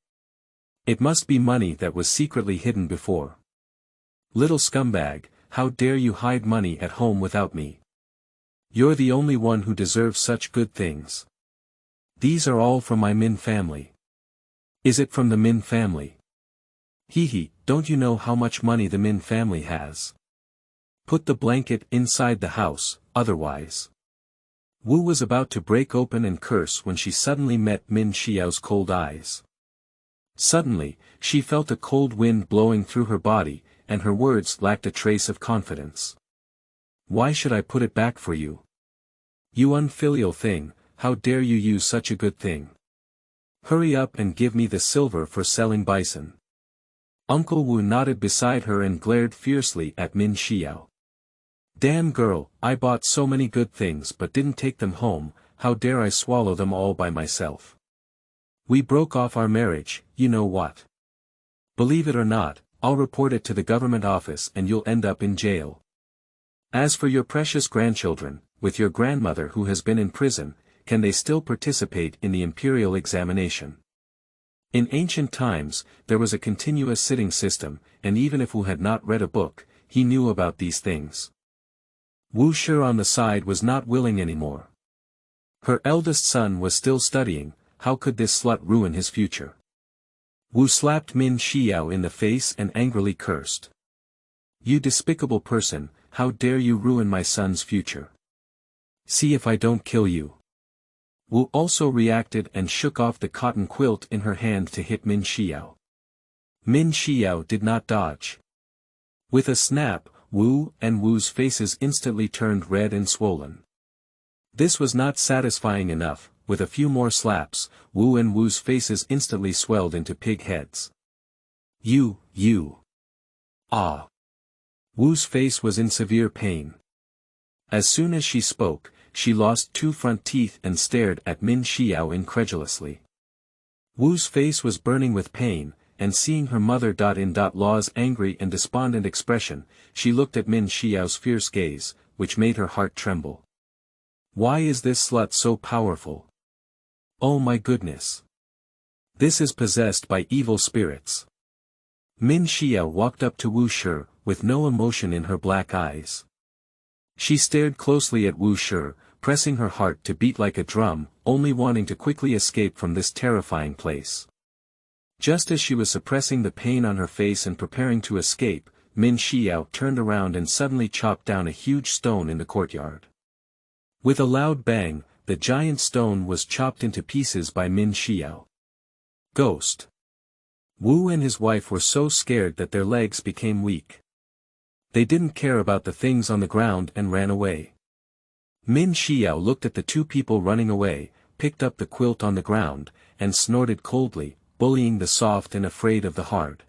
It must be money that was secretly hidden before. Little scumbag, how dare you hide money at home without me? You're the only one who deserves such good things. These are all from my Min family." "Is it from the Min family? Hee, don't you know how much money the Min family has? Put the blanket inside the house, otherwise." Wu was about to break open and curse when she suddenly met Min Xiao's cold eyes. Suddenly, she felt a cold wind blowing through her body, and her words lacked a trace of confidence. "Why should I put it back for you? You unfilial thing, how dare you use such a good thing? Hurry up and give me the silver for selling bison." Uncle Wu nodded beside her and glared fiercely at Min Xiyao. "Damn girl, I bought so many good things but didn't take them home, how dare I swallow them all by myself? We broke off our marriage, you know what? Believe it or not, I'll report it to the government office and you'll end up in jail. As for your precious grandchildren, with your grandmother who has been in prison, can they still participate in the imperial examination?" In ancient times, there was a continuous sitting system, and even if Wu had not read a book, he knew about these things. Wu Shi on the side was not willing anymore. Her eldest son was still studying, how could this slut ruin his future? Wu slapped Min Xiyao in the face and angrily cursed. You despicable person, how dare you ruin my son's future? See if I don't kill you. Wu also reacted and shook off the cotton quilt in her hand to hit Min Xiyao. Min Xiyao did not dodge. With a snap, Wu and Wu's faces instantly turned red and swollen. This was not satisfying enough. With a few more slaps, Wu and Wu's faces instantly swelled into pig heads. You. Ah. Wu's face was in severe pain. As soon as she spoke, she lost 2 front teeth and stared at Min Xiyao incredulously. Wu's face was burning with pain, and seeing her mother-in-law's angry and despondent expression, she looked at Min Xiao's fierce gaze, which made her heart tremble. Why is this slut so powerful? Oh my goodness! This is possessed by evil spirits. Min Xiyao walked up to Wu Shi, with no emotion in her black eyes. She stared closely at Wu Shi, pressing her heart to beat like a drum, only wanting to quickly escape from this terrifying place. Just as she was suppressing the pain on her face and preparing to escape, Min Xiyao turned around and suddenly chopped down a huge stone in the courtyard. With a loud bang, the giant stone was chopped into pieces by Min Xiyao. Ghost. Wu and his wife were so scared that their legs became weak. They didn't care about the things on the ground and ran away. Min Xiyao looked at the 2 people running away, picked up the quilt on the ground, and snorted coldly, bullying the soft and afraid of the hard.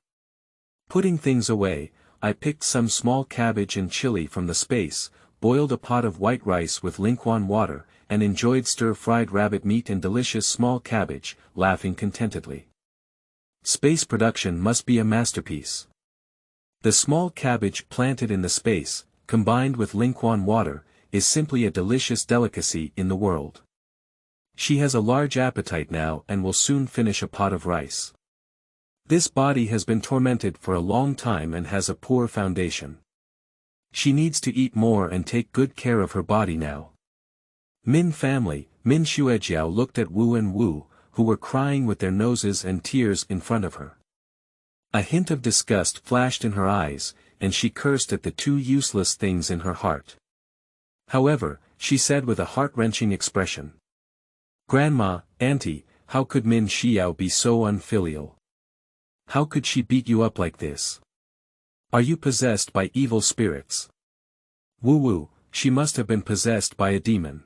Putting things away, I picked some small cabbage and chili from the space, boiled a pot of white rice with Linquan water, and enjoyed stir-fried rabbit meat and delicious small cabbage, laughing contentedly. Space production must be a masterpiece. The small cabbage planted in the space, combined with Linquan water, is simply a delicious delicacy in the world. She has a large appetite now and will soon finish a pot of rice. This body has been tormented for a long time and has a poor foundation. She needs to eat more and take good care of her body now. Min family, Min Xuejiao looked at Wu and Wu, who were crying with their noses and tears in front of her. A hint of disgust flashed in her eyes, and she cursed at the 2 useless things in her heart. However, she said with a heart-wrenching expression. Grandma, Auntie, how could Min Xiyao be so unfilial? How could she beat you up like this? Are you possessed by evil spirits? Wu, she must have been possessed by a demon.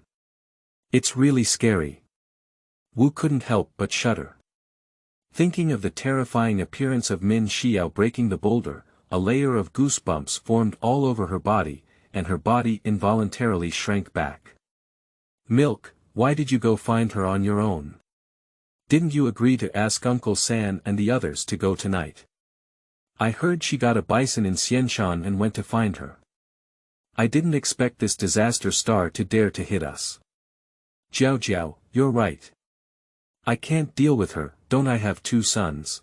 It's really scary. Wu couldn't help but shudder. Thinking of the terrifying appearance of Min Xiyao breaking the boulder, a layer of goosebumps formed all over her body, and her body involuntarily shrank back. Milk, why did you go find her on your own? Didn't you agree to ask Uncle San and the others to go tonight? I heard she got a bison in Xianshan and went to find her. I didn't expect this disaster star to dare to hit us. Jiao, you're right. I can't deal with her, don't I have 2 sons?